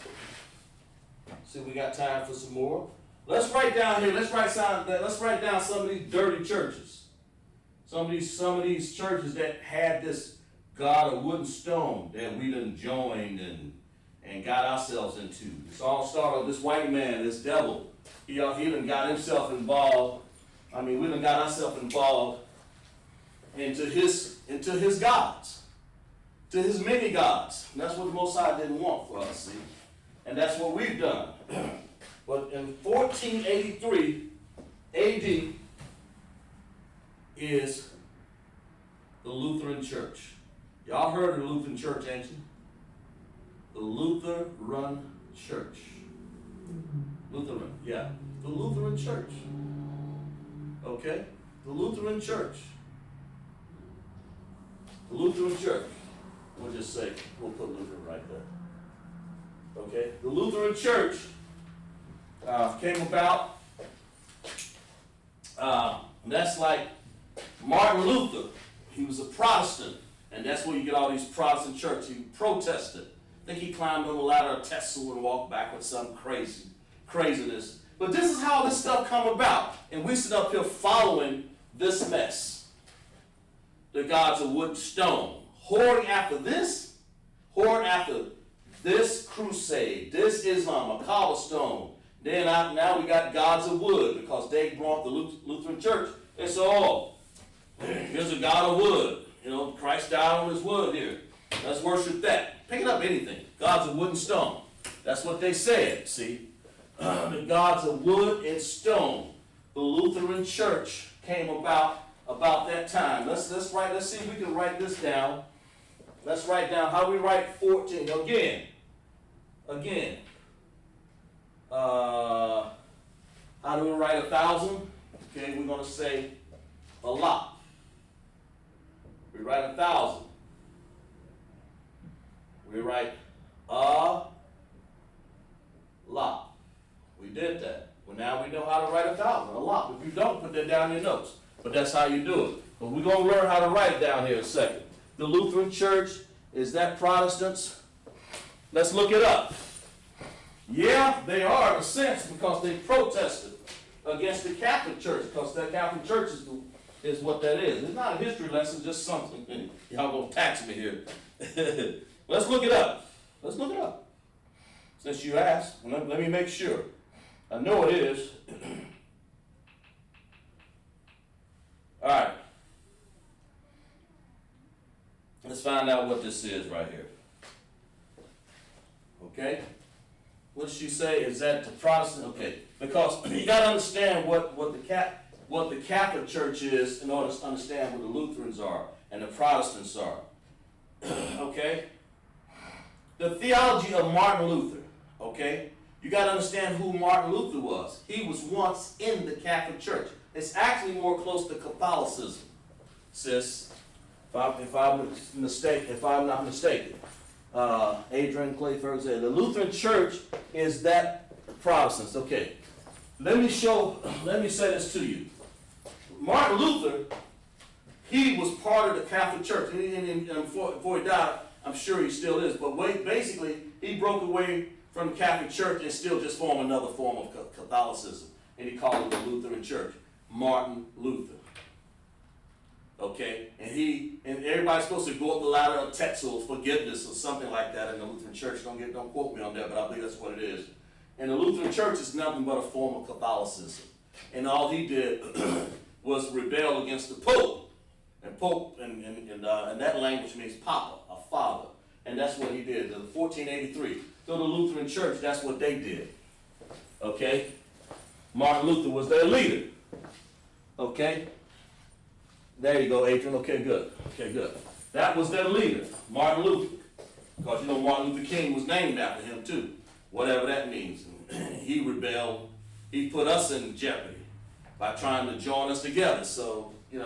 See if we got time for some more. Let's write down here, let's write down some of these dirty churches. Some of these churches that had this God of wood and stone that we done joined and got ourselves into. It's all started with this white man, this devil. He done got himself involved. I mean, we done got ourselves involved into his gods, to his many gods. And that's what the Most High didn't want for us, see? And that's what we've done. But in 1483 AD is the Lutheran Church. Y'all heard of the Lutheran Church, ain't you? The Lutheran Church. Lutheran, yeah. The Lutheran Church. Okay? The Lutheran Church. The Lutheran Church. We'll just say, we'll put Lutheran right there. Okay? The Lutheran Church came about, that's like Martin Luther. He was a Protestant, and that's where you get all these Protestant churches. He protested. I think he climbed on the ladder of Tesla and walked backwards, some craziness. But this is how this stuff come about, and we sit up here following this mess. The gods of wood and stone. Hoarding after this crusade, this Islam, a cobblestone. Then now we got gods of wood because they brought the Lutheran Church. They said, oh, here's a god of wood. You know, Christ died on his wood here. Let's worship that. Pick it up anything. Gods of wood and stone. That's what they said, see. The gods of wood and stone. The Lutheran Church came about that time. Let's see if we can write this down. Let's write down how we write 14. Again. How do we write 1,000? Okay, we're going to say a lot. We write 1,000. We write a lot. We did that. Well, now we know how to write 1,000, a lot. If you don't, put that down in your notes. But that's how you do it. But we're going to learn how to write it down here in a second. The Lutheran Church, is that Protestants? Let's look it up. Yeah, they are in a sense because they protested against the Catholic Church, because the Catholic Church is what that is. It's not a history lesson, just something. Y'all gonna tax me here. Let's look it up. Let's look it up. Since you asked, let me make sure. I know it is. All right. Let's find out what this is right here. Okay? What did she say? Is that the Protestant? Okay. Because you got to understand what the Catholic Church is in order to understand what the Lutherans are and the Protestants are. Okay? The theology of Martin Luther. Okay? You got to understand who Martin Luther was. He was once in the Catholic Church. It's actually more close to Catholicism, sis. If I'm not mistaken. Adrian Clayford said the Lutheran Church is that Protestants. Okay. Let me say this to you. Martin Luther, he was part of the Catholic Church. And before he died, I'm sure he still is. But basically, he broke away from the Catholic Church and still just formed another form of Catholicism. And he called it the Lutheran Church. Martin Luther. Okay? And everybody's supposed to go up the ladder of Tetzel, forgiveness, or something like that in the Lutheran Church. Don't quote me on that, but I believe that's what it is. And the Lutheran Church is nothing but a form of Catholicism. And all he did was rebel against the Pope. And Pope, and that language means Papa, a father. And that's what he did, 1483. So the Lutheran Church, that's what they did. Okay? Martin Luther was their leader. Okay? There you go, Adrian. Okay, good. That was their leader, Martin Luther. Because you know Martin Luther King was named after him too. Whatever that means. He rebelled. He put us in jeopardy by trying to join us together. So, and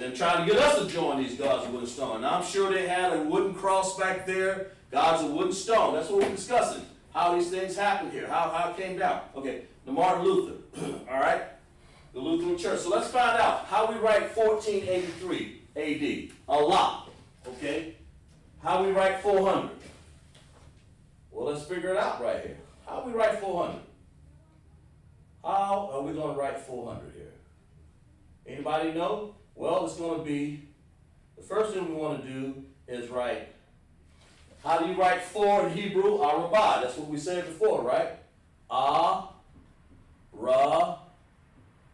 then trying to get us to join these gods of wood and stone. And I'm sure they had a wooden cross back there, gods of wood and stone. That's what we're discussing. How these things happened here, how it came down. Okay, the Martin Luther, all right? The Lutheran Church. So let's find out how we write 1483 AD. A lot, okay? How we write 400. Well, let's figure it out right here. How we write 400? How are we going to write 400 here? Anybody know? Well, it's going to be, the first thing we want to do is write, how do you write 4 in Hebrew? Arabah. That's what we said before, right?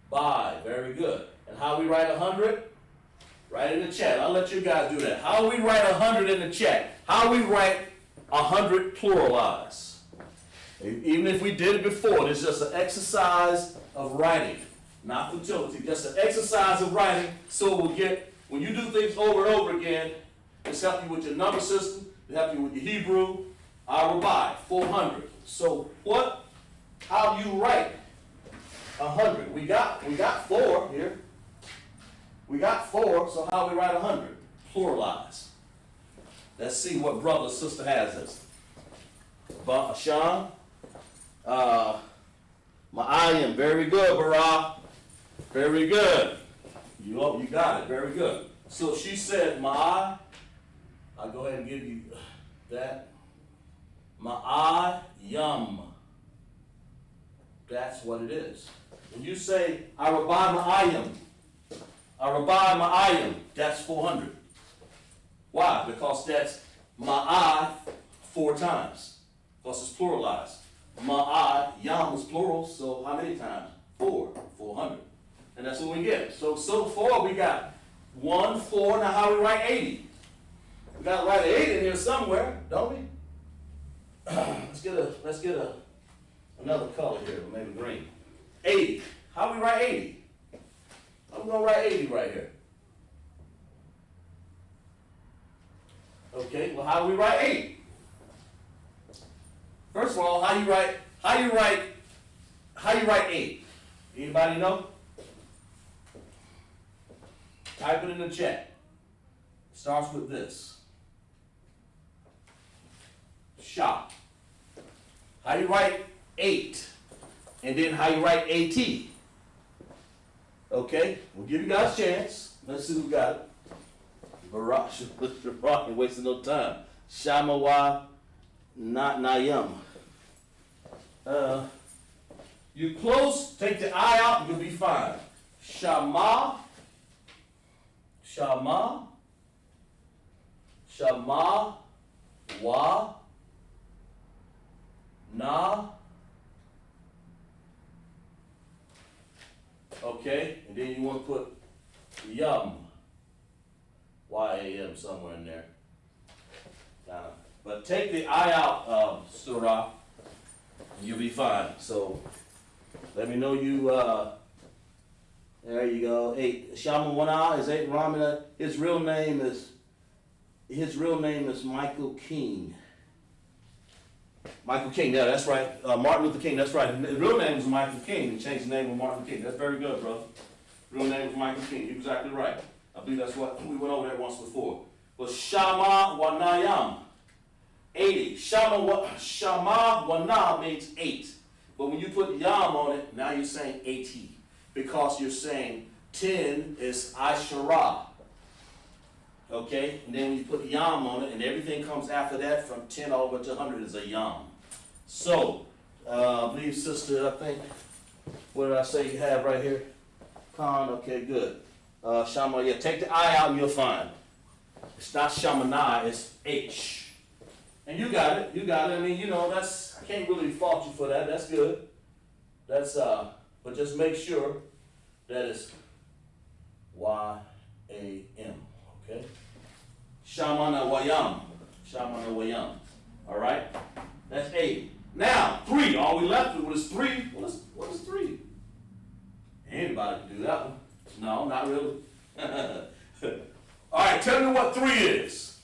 By. Very good. And how we write 100? Write in the chat. I'll let you guys do that. How we write 100 in the chat? How we write 100 pluralized? Even if we did it before, it's just an exercise of writing, not futility. Just an exercise of writing, so we'll get, when you do things over and over again, it's help you with your number system, it help you with your Hebrew, Arabah, 400. So how do you write 100? We got 4 here. We got 4, so how do we write 100? Pluralize. Let's see what brother or sister has this. Sean, Ma'ayim, very good, Barah. Very good. You got it, very good. So she said, I'll go ahead and give you that. Ma'ayim. That's what it is. When you say Arabah Ma'ayim, that's 400. Why? Because that's Ma'ah 4 times. Because it's pluralized. Ma'ayim is plural, so how many times? 400. And that's what we get. So far we got 1, 4. Now how we write 80? We got to write an 8 in here somewhere, don't we? let's get another color here, maybe green. 80. How we write 80? I'm gonna write 80 right here. Okay, well how do we write 80? First of all, how you write 8? Anybody know? Type it in the chat. Starts with this. Shop. How you write 8? And then how you write AT? Okay, we'll give you guys a chance. Let's see who got it. Barack, ain't wasting no time. Shamawa, not Nayam. You close, take the I out, you'll be fine. Shama, wa, na. Okay, and then you want to put yum, Y-A-M somewhere in there. But take the I out, surah, and you'll be fine. So let me know you, there you go. 8. Shama Wana is 8 Ramana. His real name is Michael King. Michael King, yeah, that's right. Martin Luther King, that's right. His real name was Michael King. He changed the name of Martin King. That's very good, brother. Real name was Michael King. You're exactly right. I believe that's what we went over there once before. But Shama Wanayam, 80. Shama Wana means 8. But when you put yam on it, now you're saying 80. Because you're saying 10 is Ashara. Okay? And then when you put yam on it, and everything comes after that from 10 all the way to 100 is a yam. So, I believe, sister, I think, what did I say you have right here? Khan, okay, good. Shama, yeah, take the I out and you'll find. It's not Shamana, it's H. And you got it, I mean, you know, I can't really fault you for that, that's good. But just make sure that it's Y-A-M, okay? Shamana Wayam, all right? That's 80. Now, 3, all we left with is 3. What is 3? Anybody can do that one. No, not really. All right, tell me what 3 is.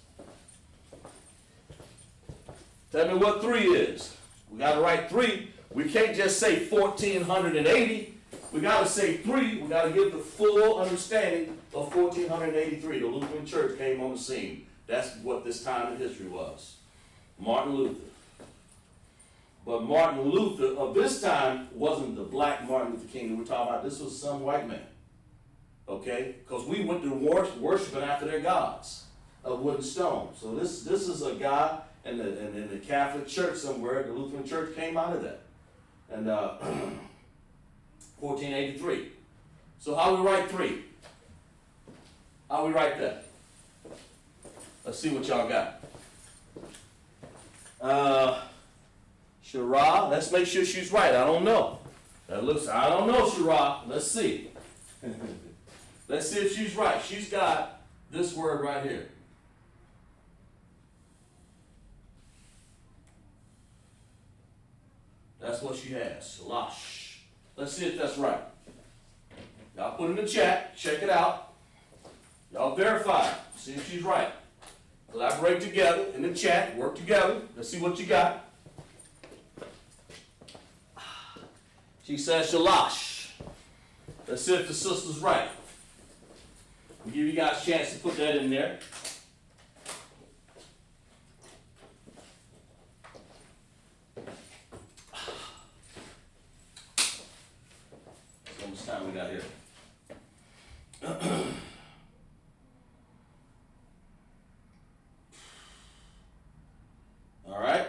Tell me what 3 is. We got to write 3. We can't just say 1480. We got to say 3. We got to give the full understanding of 1483. The Lutheran Church came on the scene. That's what this time in history was. Martin Luther. But Martin Luther of this time wasn't the black Martin Luther King that we're talking about. This was some white man. Okay? Because we went to worshiping after their gods of wood and stone. So this is a guy in the Catholic Church somewhere. The Lutheran Church came out of that. And 1483. So how we write 3? How we write that? Let's see what y'all got. Shara, let's make sure she's right. I don't know. I don't know, Shara. Let's see. Let's see if she's right. She's got this word right here. That's what she has. Lash. Let's see if that's right. Y'all put it in the chat. Check it out. Y'all verify it. See if she's right. Collaborate together in the chat. Work together. Let's see what you got. She says shalash. Let's see if the sister's right. We'll give you guys a chance to put that in there. How much time we got here? All right.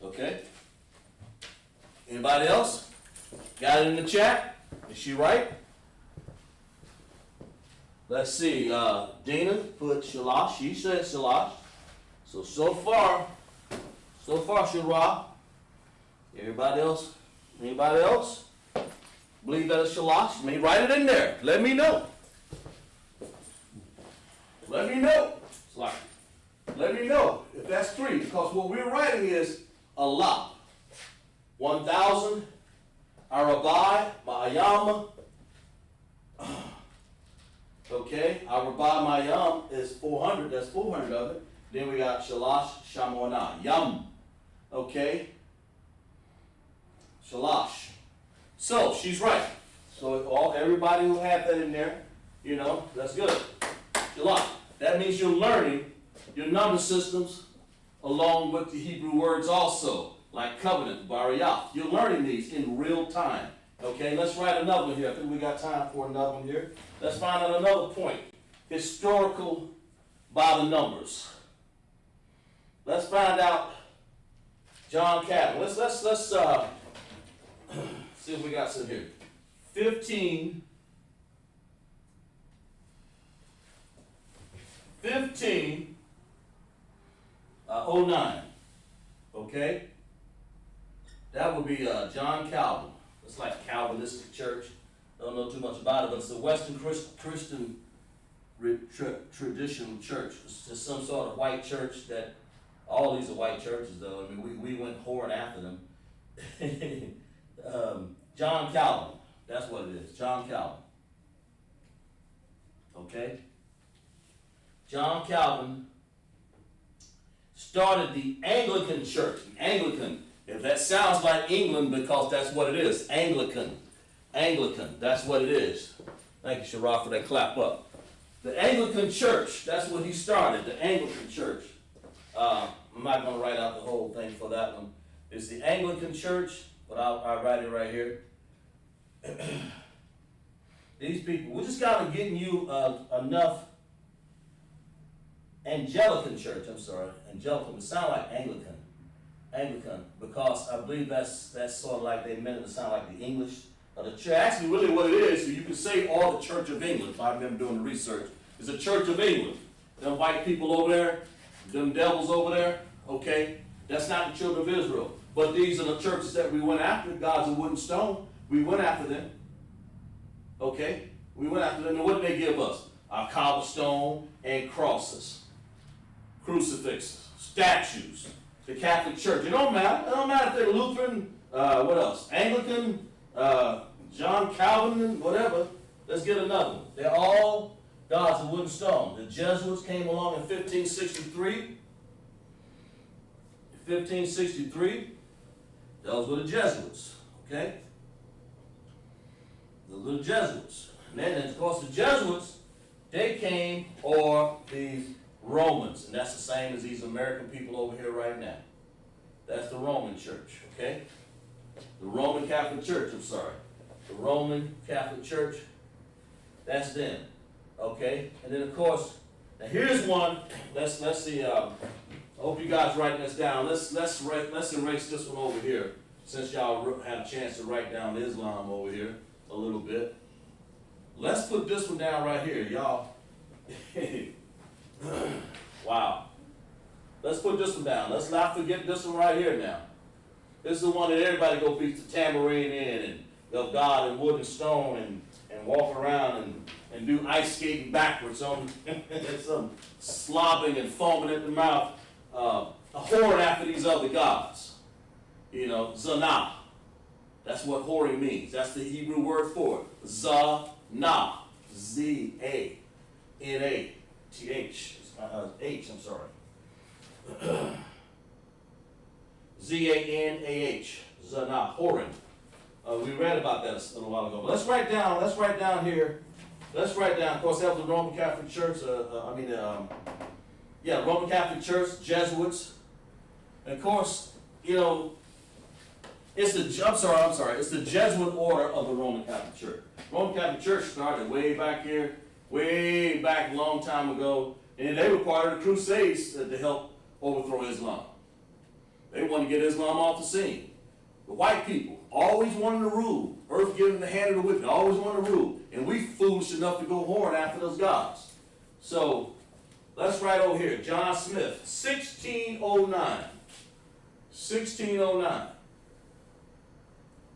Okay. Anybody else? Got it in the chat? Is she right? Let's see. Dina put shalash. She said shalash. So far, Shara. Everybody else? Anybody else? Believe that it's shalash? May write it in there. Let me know. Let me know. Let me know if That's 3, because what we're writing is Allah. 1,000. Arabai, Ma'ayam. Okay, Arabai Ma'ayam is 400. That's 400 of it. Then we got Shalash, Shamona. Yam. Okay. Shalash. So she's right. So everybody who had that in there, you know, that's good. Shalash. That means you're learning your number systems along with the Hebrew words also, like covenant, bariyah. You're learning these in real time. Okay, let's write another one here. I think we got time for another one here. Let's find out another point. Historical by the numbers. Let's find out John Calvin. Let's see if we got some here. 1509. Okay? That would be John Calvin. It's like Calvinistic church. Don't know too much about it, but it's a Western Christian traditional church. It's just some sort of white church that, all these are white churches though. I mean, we went whoring after them. John Calvin. That's what it is. John Calvin. Okay? John Calvin started the Anglican church. Anglican. If that sounds like England, because that's what it is. Anglican. Anglican. That's what it is. Thank you, Sharaf, for that clap up. The Anglican church. That's what he started. The Anglican church. I'm not going to write out the whole thing for that one. It's the Anglican church, but I'll write it right here. These people, we're just kind of getting you enough. Anglican church, I'm sorry. Anglican, it sound like Anglican. Anglican, because I believe that's sort of like they meant it to sound like the English of the church. Actually, really what it is, so you can say all the Church of England, if I remember doing the research, it's the Church of England. Them white people over there, them devils over there, okay? That's not the children of Israel. But these are the churches that we went after, gods of wood and stone. We went after them. Okay? We went after them, and what did they give us? Cobblestone and crosses, crucifixes, statues, the Catholic Church. It don't matter. It don't matter if they're Lutheran, what else? Anglican, John Calvin, whatever. Let's get another one. They're all gods of wood and stone. The Jesuits came along in 1563. 1563, those were the Jesuits, okay? Those were the Jesuits. And then, of course, the Jesuits, they came, or these Romans, and that's the same as these American people over here right now. That's the Roman Church, okay? The Roman Catholic Church, I'm sorry. The Roman Catholic Church, that's them, okay? And then, of course, now here's one, let's see, I hope you guys writing this down. Let's erase this one over here, since y'all had a chance to write down Islam over here a little bit. Let's put this one down right here, y'all. Wow. Let's put this one down. Let's not forget this one right here now. This is the one that everybody go beat the tambourine in, and of God and wood and stone, and walk around and do ice skating backwards on some slobbing and foaming at the mouth. Whoring after these other gods. You know, Zanah. That's what whoring means. That's the Hebrew word for it. Zanah. Z-A-N-A-T-H. H, I'm sorry. Z-A-N-A-H. Zanah. Whoring. We read about that a little while ago. But let's write down here. Let's write down, of course, that was the Roman Catholic Church. Roman Catholic Church, Jesuits. And of course, you know, it's the Jesuit order of the Roman Catholic Church. Roman Catholic Church started way back here, way back a long time ago, and they were part of the Crusades to help overthrow Islam. They wanted to get Islam off the scene. The white people always wanted to rule. Earth given the hand of the wicked, always wanted to rule. And we foolish enough to go whoring after those gods. So, let's write over here, John Smith, 1609. 1609.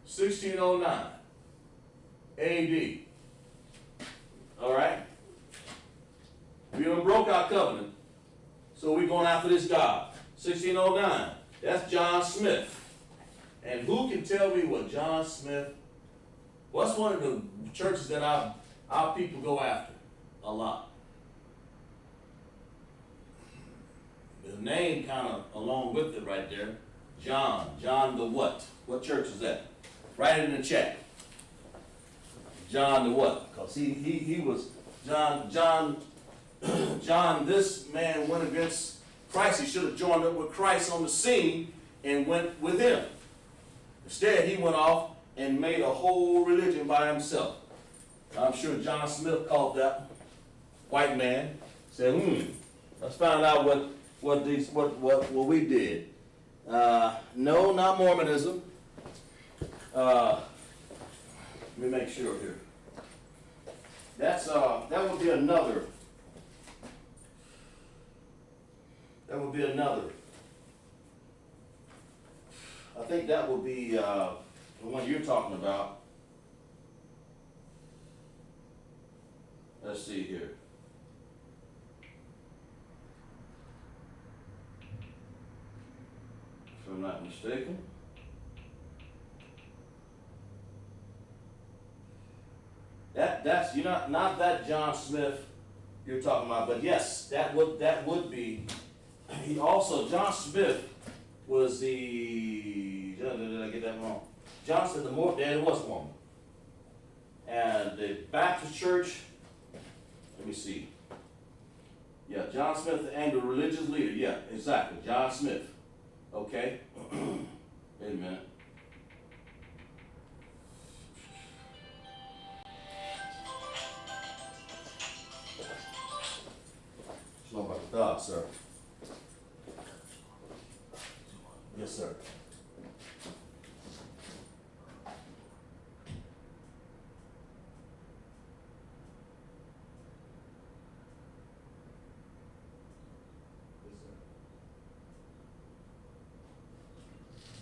1609. AD. All right? We done broke our covenant, so we're going after this God. 1609. That's John Smith. And who can tell me what John Smith, what's one of the churches that our people go after a lot? The name kind of along with it right there. John the what? What church is that? Write it in the chat. John the what? Because he was John, this man went against Christ. He should have joined up with Christ on the scene and went with him. Instead, he went off and made a whole religion by himself. I'm sure John Smith called that white man, said, let's find out what we did. No, not Mormonism. Let me make sure here. That would be another. That would be another. I think that would be the one you're talking about. Let's see here. If I'm not mistaken. That's you're not that John Smith you're talking about, but yes, that would be. He also John Smith was the. Did I get that wrong? John Smith, there was one. And the Baptist Church. Let me see. Yeah, John Smith and the religious leader. Yeah, exactly. John Smith. Okay. Wait a minute. Slow about the thought, sir. Yes, sir.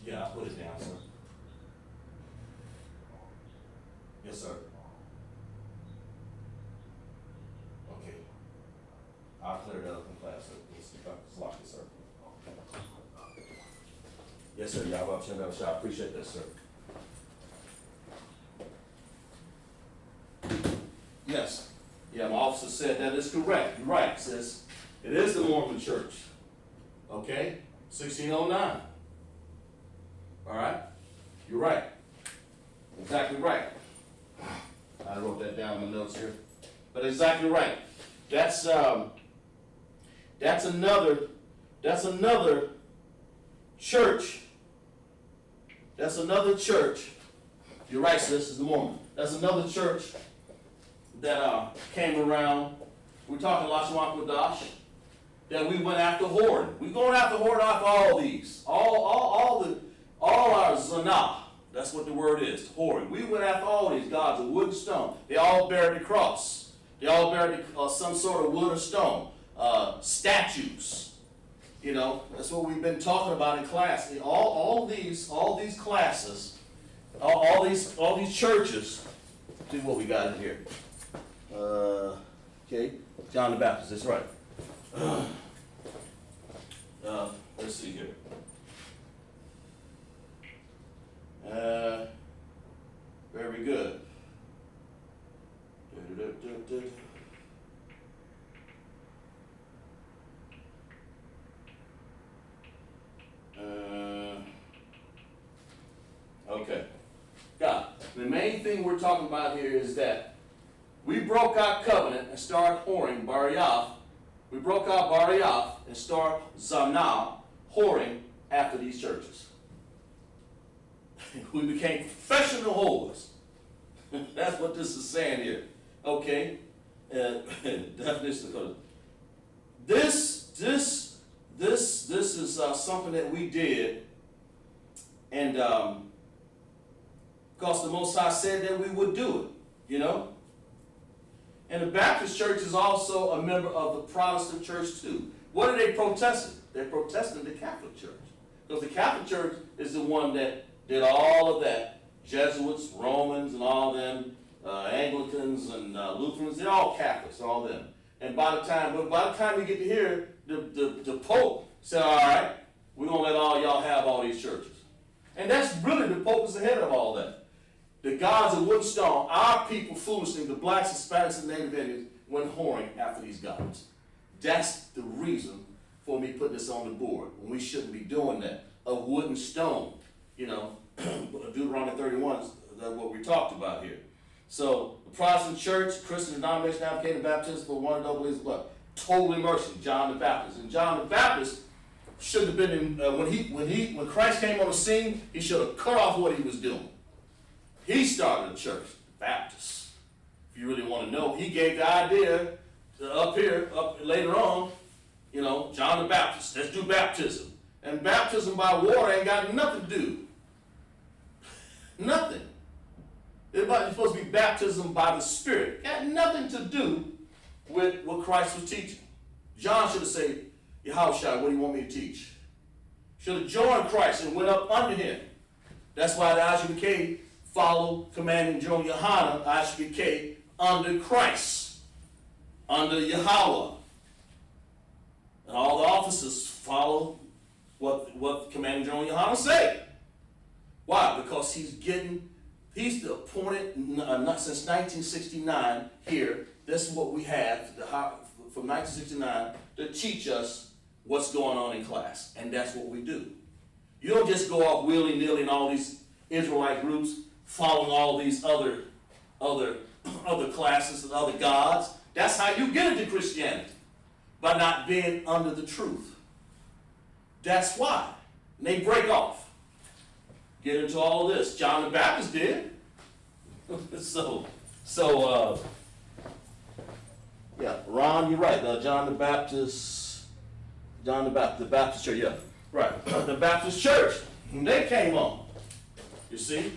Yeah, I'll put it down, sir. Yes, sir. Okay. I'll clear it up in class, sir. It's locked, sir. Yes, sir. Yeah, I appreciate that, sir. Yes. Yeah, my officer said that is correct. You're right, sis. It is the Mormon Church. Okay? 1609. All right? You're right. Exactly right. I wrote that down in my notes here. But exactly right. That's another church. That's another church. You're right, sis, is the Mormon. That's another church that came around. We're talking LASHAWAN QADASH. That we went after whoring. We're going after whoring off all these. All our zanah. That's what the word is, whoring. We went after all these gods of wood and stone. They all bear the cross. They all bear some sort of wood or stone. Statues. You know, that's what we've been talking about in class. All these classes, all these churches. See what we got in here. Okay, John the Baptist. That's right. Let's see here. Very good. Okay. God, the main thing we're talking about here is that we broke our covenant and started whoring Bariyah. We broke our Bariyah and started Zanah, whoring after these churches. We became professional whores. That's what this is saying here. Okay. Definition of this is something that we did, and because the Most High said that we would do it, you know. And the Baptist Church is also a member of the Protestant Church too. What are they protesting? They're protesting the Catholic Church, because the Catholic Church is the one that did all of that. Jesuits, Romans, and all them, Anglicans and Lutherans, they're all Catholics, all them. And by the time we get to here, the Pope said, all right, We're going to let all y'all have all these churches. And that's really the Pope is ahead of all that. The gods of wood and stone, our people foolishly, the blacks, Hispanics, and Native Indians, went whoring after these gods. That's the reason for me putting this on the board. When we shouldn't be doing that. Of wood and stone, you know, Deuteronomy 31 is what we talked about here. So the Protestant church, Christian denomination, advocating baptism for one and double believes blood. Total immersion, John the Baptist. And John the Baptist should have been in, when Christ came on the scene, he should have cut off what he was doing. He started a church, Baptist. If you really want to know, he gave the idea up later on, you know, John the Baptist. Let's do baptism. And baptism by water ain't got nothing to do. Nothing. It's supposed to be baptism by the Spirit. Got nothing to do with what Christ was teaching. John should have said, Yahushua, what do you want me to teach? Should have joined Christ and went up under him. That's why the ISUPK followed commanding Joan Yohana, ISUPK, under Christ, under Yahweh. And all the officers follow what commanding Joan Yohana said. Why? Because he's the appointed, since 1969 here, this is what we have from 1969 to teach us what's going on in class. And that's what we do. You don't just go off willy-nilly in all these Israelite groups following all these other classes and other gods. That's how you get into Christianity, by not being under the truth. That's why. And they break off. Get into all this. John the Baptist did. Yeah, Ron, you're right. John the Baptist, the Baptist Church, yeah, right. The Baptist Church, they came on. You see?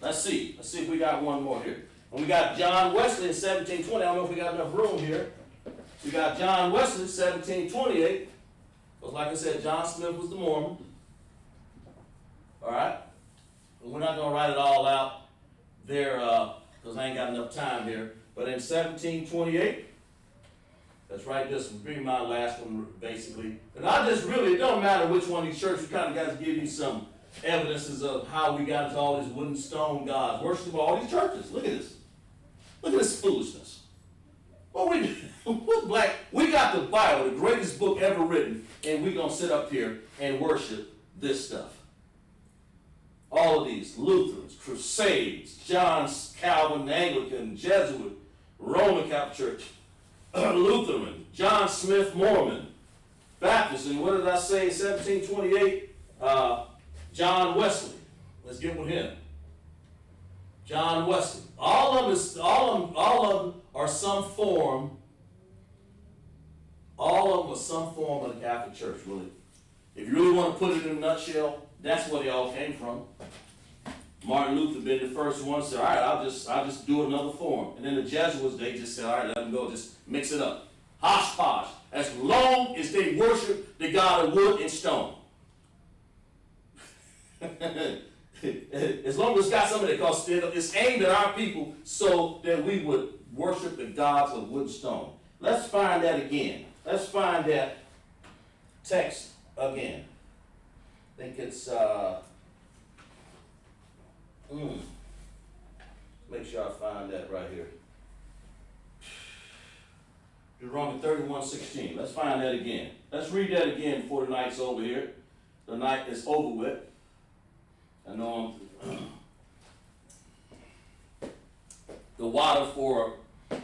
Let's see if we got one more here. And we got John Wesley in 1720. I don't know if we got enough room here. We got John Wesley, 1728. Because like I said, John Smith was the Mormon. All right? But we're not going to write it all out there because I ain't got enough time here. But in 1728, that's right, this will be my last one, basically. And it don't matter which one of these churches, we kind of got to give you some evidences of how we got into all these wooden stone gods. Worship all these churches. Look at this. Look at this foolishness. Well, we got the Bible, the greatest book ever written, and we're going to sit up here and worship this stuff. All of these, Lutherans, Crusades, John Calvin, Anglican, Jesuit, Roman Catholic Church, Lutheran, John Smith, Mormon, Baptist, and what did I say, 1728? John Wesley. Let's get with him. John Wesley. All of them are some form. All of them are some form of the Catholic Church, really. If you really want to put it in a nutshell, that's where they all came from. Martin Luther being the first one said, all right, I'll just do another form. And then the Jesuits, they just said, all right, let them go, just mix it up. Hodgepodge. As long as they worship the God of wood and stone. As long as it's got something that because it's aimed at our people so that we would worship the gods of wood and stone. Let's find that again. Let's find that text again. I think it's make sure I find that right here. Deuteronomy 31:16. Let's find that again. Let's read that again before the night's over here. The night is over with. I know the water for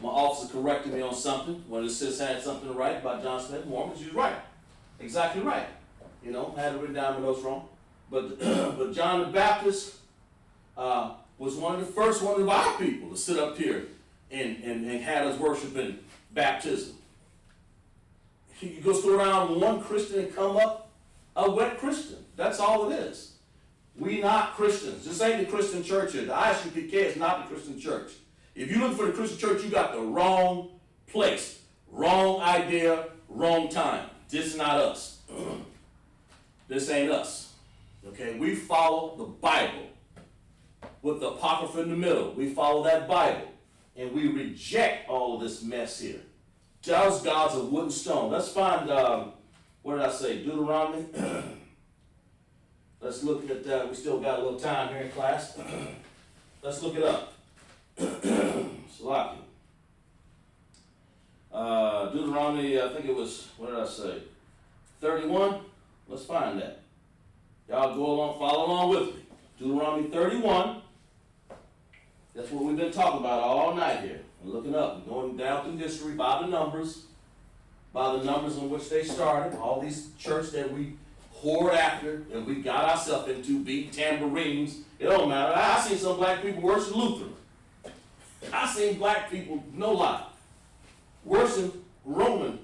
my officer corrected me on something when the sis had something to write about John Smith Mormon. She was right. Exactly right. You know, I had it written down, but notes wrong. But John the Baptist was one of the first one of our people to sit up here and had us worshiping baptism. You go around one Christian and come up a wet Christian. That's all it is. We not Christians. This ain't the Christian church here. The ISUPK is not the Christian church. If you look for the Christian church, you got the wrong place, wrong idea, wrong time. This is not us. This ain't us. Okay, we follow the Bible with the Apocrypha in the middle. We follow that Bible, and we reject all of this mess here. Those gods of wood and stone. Let's find, what did I say, Deuteronomy? Let's look at that. We still got a little time here in class. Let's look it up. Salaki. Deuteronomy, I think it was, what did I say? 31. Let's find that. Y'all go along, follow along with me. Deuteronomy 31. That's what we've been talking about all night here. We're looking up, we're going down through history by the numbers in which they started. All these churches that we whored after and we got ourselves into, beat tambourines. It don't matter. I seen some black people worship Lutheran. I seen black people, no lie, worship Roman.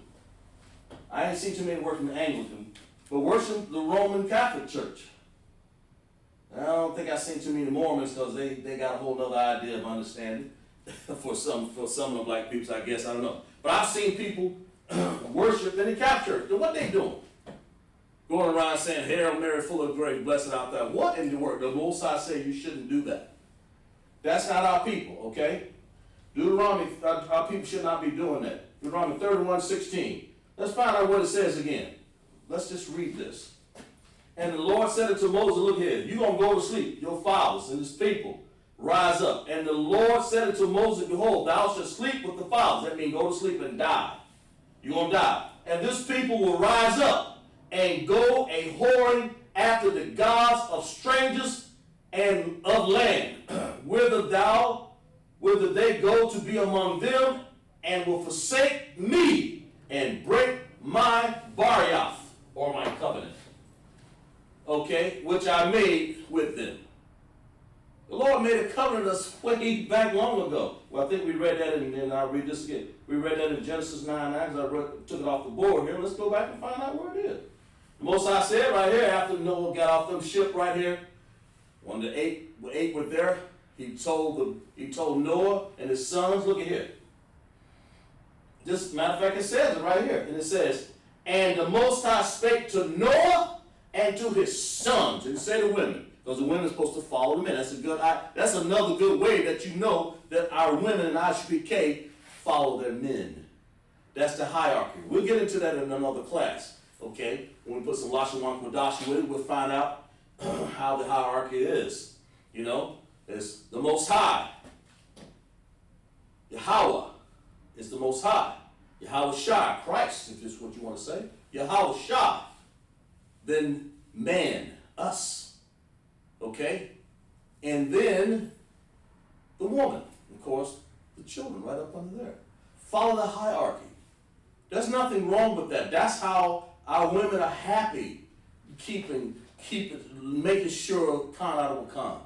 I ain't seen too many worship the Anglican, but worship the Roman Catholic Church. I don't think I've seen too many Mormons because they got a whole other idea of understanding for some of the black people, I guess, I don't know. But I've seen people worship in the Catholic Church. Then what they doing? Going around saying, Hail Mary, full of grace, blessed art thou. What in the world? The Most High say you shouldn't do that. That's not our people, okay? Deuteronomy, our people should not be doing that. Deuteronomy 31:16. Let's find out what it says again. Let's just read this. And the Lord said unto Moses, look here, you're going to go to sleep, your fathers and his people, rise up. And the Lord said unto Moses, behold, thou shalt sleep with the fathers. That means go to sleep and die. You're going to die. And this people will rise up and go a whoring after the gods of strangers and of land, whither they go to be among them, and will forsake me and break my bariath, or my covenant, okay, which I made with them. The Lord made a covenant with us way back long ago. Well, I think we read that, and I'll read this again. We read that in Genesis 9:9, because I took it off the board here. Let's go back and find out where it is. The Most High said right here, after Noah got off them ship right here, when the eight were there, he told Noah and his sons, look at here. This, matter of fact, it says it right here. And it says, and the Most High spake to Noah and to his sons. It didn't say the women, because the women are supposed to follow the men. That's another good way that you know that our women in ISUPK follow their men. That's the hierarchy. We'll get into that in another class, okay? When we put some LASHAWAN QADASH with it, we'll find out how the hierarchy is. You know, it's the Most High. Yahweh is the Most High. Yahweh Shai, Christ, if that's what you want to say. Yahweh Shai. Then man, us. Okay? And then the woman. Of course, the children right up under there. Follow the hierarchy. There's nothing wrong with that. That's how our women are happy, making sure Khan out of Khan.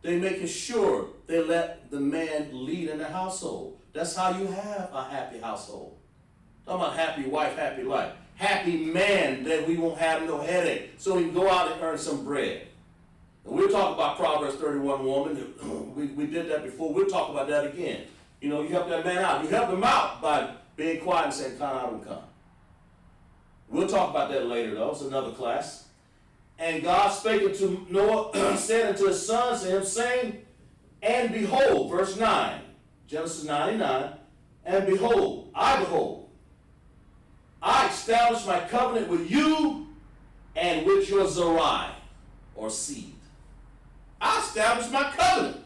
They making sure they let the man lead in the household. That's how you have a happy household. Talking about happy wife, happy life. Happy man that we won't have no headache, so he can go out and earn some bread. And we'll talk about Proverbs 31 woman. We did that before. We'll talk about that again. You know, you help that man out. You help him out by being quiet and saying, Khan out and come. We'll talk about that later, though. It's another class. And God spake unto Noah, said unto his sons to him, saying, and behold, verse 9, Genesis 99, and behold, I establish my covenant with you and with your Zerai, or seed. I establish my covenant.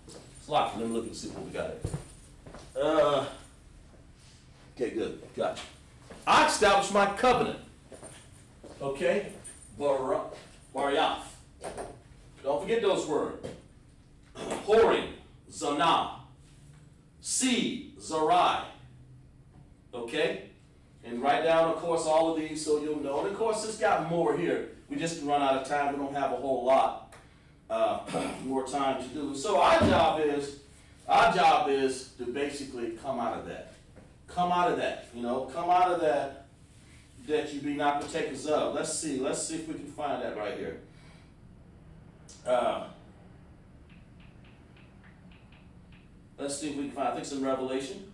It's locked. Let me look and see what we got here. Okay, good. Gotcha. I establish my covenant. Okay? Bariath. Don't forget those words. Whoring, Zanah. Seed, Zerai. Okay? And write down, of course, all of these so you'll know. And of course, it's got more here. We just run out of time. We don't have a whole lot more time to do. So our job is to basically come out of that. Come out of that. You know, come out of that you be not partakers of. Let's see if we can find that right here. Let's see if we can find, I think it's in Revelation.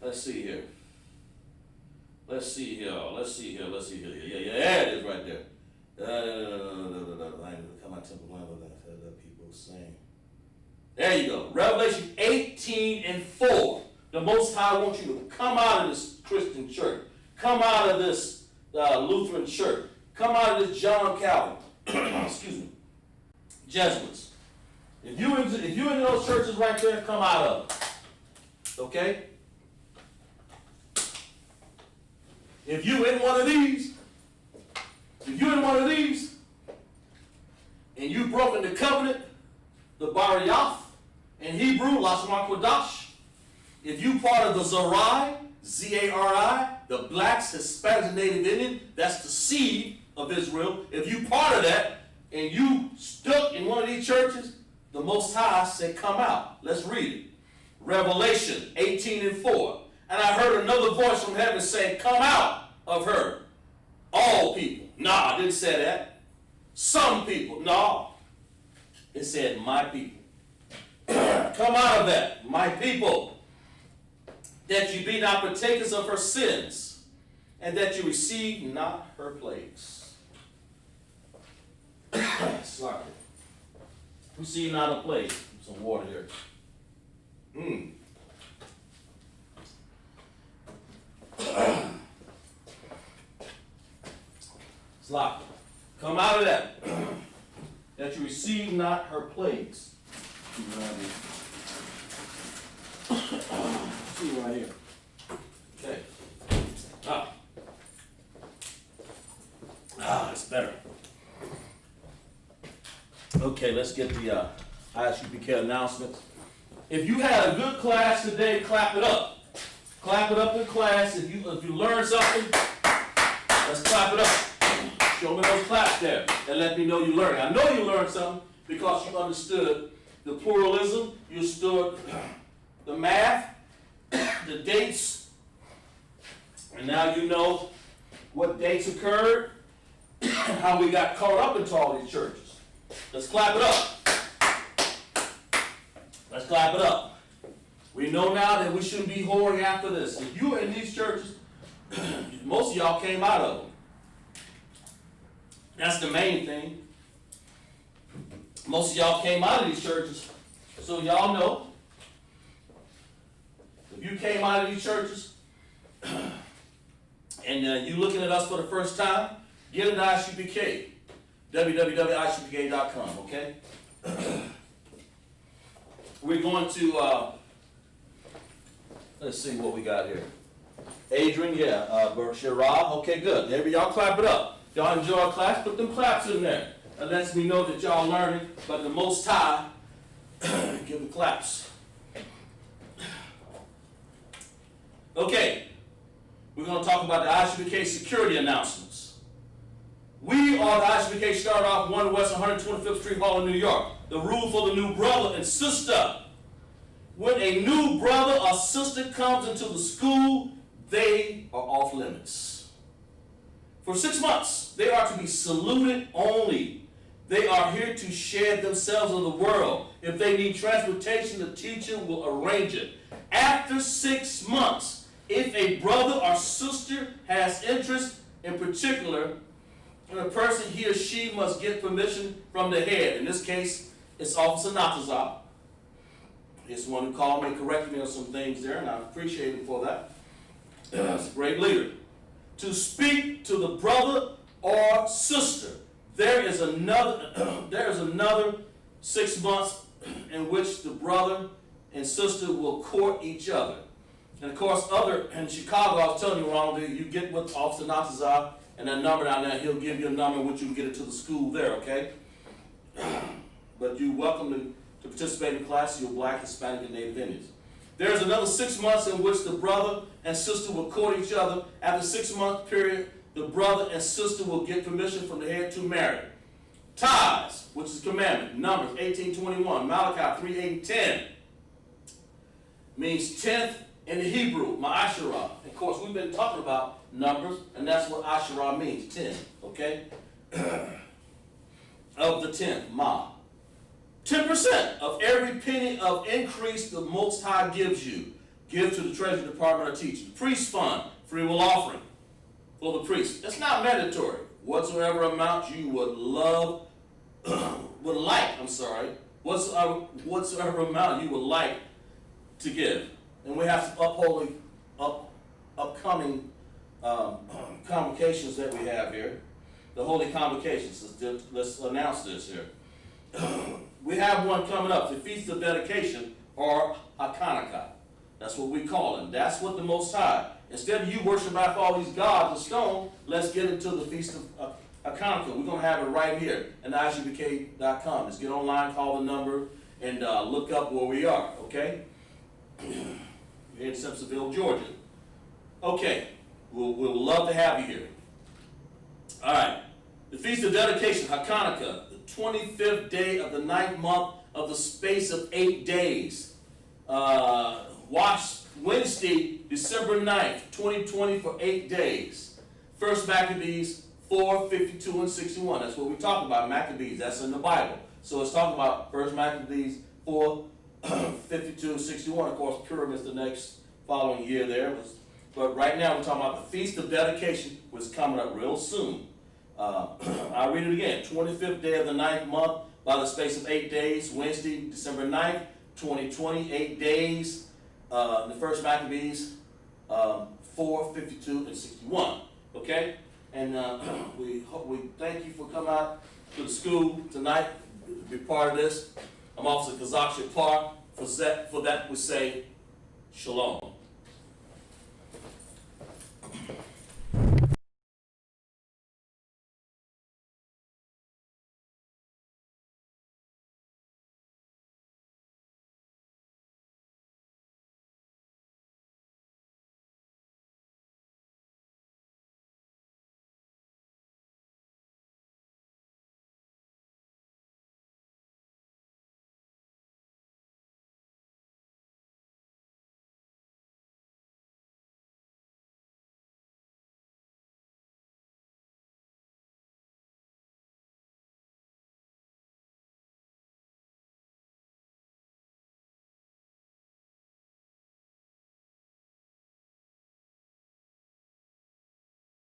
Let's see here. Yeah, it is right there. Come on, temple, people saying. There you go. Revelation 18:4. The Most High wants you to come out of this Christian church. Come out of this Lutheran church. Come out of this John Calvin. Excuse me. Jesuits. If you in those churches right there, come out of it. Okay? If you in one of these, and you broken the covenant, the Bariath, in Hebrew, LASHAWAN QADASH, if you part of the Zari, Z-A-R-I, the blacks, Hispanics, and Native Indian, that's the seed of Israel. If you part of that, and you stuck in one of these churches, the Most High said, come out. Let's read it. Revelation 18:4. And I heard another voice from heaven saying, come out of her, all people. No, I didn't say that. Some people. No. It said, my people. Come out of that, my people, that you be not partakers of her sins, and that you receive not her plagues. Sorry. Receive not a plague. Some water here. Sloppy. Come out of that. That you receive not her plagues. See right here. Okay. It's better. Okay, let's get the ISUPK announcements. If you had a good class today, clap it up. Clap it up in class. If you learned something, let's clap it up. Show me those claps there and let me know you learned. I know you learned something because you understood the pluralism, you understood the math, the dates, and now you know what dates occurred, how we got caught up into all these churches. Let's clap it up. Let's clap it up. We know now that we shouldn't be whoring after this. If you were in these churches, most of y'all came out of them. That's the main thing. Most of y'all came out of these churches. So y'all know, if you came out of these churches and you looking at us for the first time, get an ISUPK, www.isupk.com, okay? We're going to, let's see what we got here. Adrian, Shirah, okay, good. There y'all clap it up. Y'all enjoy our class, put them claps in there. That lets me know that y'all learning, but the Most High, give them claps. Okay, we're going to talk about the ISUPK security announcements. We are the ISUPK, start off 1 West 125th Street, Harlem, New York. The rule for the new brother and sister. When a new brother or sister comes into the school, they are off limits. For 6 months, they are to be saluted only. They are here to share themselves with the world. If they need transportation, the teacher will arrange it. After 6 months, if a brother or sister has interest in particular in a person, he or she must get permission from the head. In this case, it's Officer Natazar. He's the one who called me and corrected me on some things there, and I appreciate him for that. He's a great leader. To speak to the brother or sister. There is another 6 months in which the brother and sister will court each other. And of course, in Chicago, I was telling you wrong, you get with Officer Natazar and that number down there, he'll give you a number in which you can get it to the school there, okay? But you're welcome to participate in class, you're Black, Hispanic, and Native Indians. There's another 6 months in which the brother and sister will court each other. After 6 month period, the brother and sister will get permission from the head to marry. Ties, which is commandment, Numbers 18:21, Malachi 3:8-10, means 10th in the Hebrew, Ma'asherah. Of course, we've been talking about numbers, and that's what Asherah means, 10, okay? Of the 10th, Ma. 10% of every penny of increase the Most High gives you. Give to the Treasury Department or teaching. Priest fund, free will offering for the priest. It's not mandatory. Whatsoever amount you whatsoever amount you would like to give. And we have some upcoming convocations that we have here. The holy convocations. Let's announce this here. We have one coming up, the Feast of Dedication, or Hanukkah. That's what we call it. That's what the Most High. Instead of you worshiping after all these gods of stone, let's get into the Feast of Hanukkah. We're going to have it right here at ISUPK.com. Just get online, call the number, and look up where we are, okay? We're in Simpsonville, Georgia. Okay, we'll love to have you here. All right, the Feast of Dedication, Hanukkah, the 25th day of the 9th month of the space of 8 days. Watch Wednesday, December 9th, 2020 for 8 days. First Maccabees 4, 52, and 61. That's what we talk about, Maccabees. That's in the Bible. So it's talking about First Maccabees 4, 52, and 61. Of course, Purim is the next following year there. But right now we're talking about the Feast of Dedication, which is coming up real soon. I'll read it again. 25th day of the 9th month by the space of 8 days. Wednesday, December 9th, 2020, 8 days. The First Maccabees 4, 52, and 61. Okay? And we thank you for coming out to the school tonight to be part of this. I'm Officer Kazak Park. For that we say, Shalom.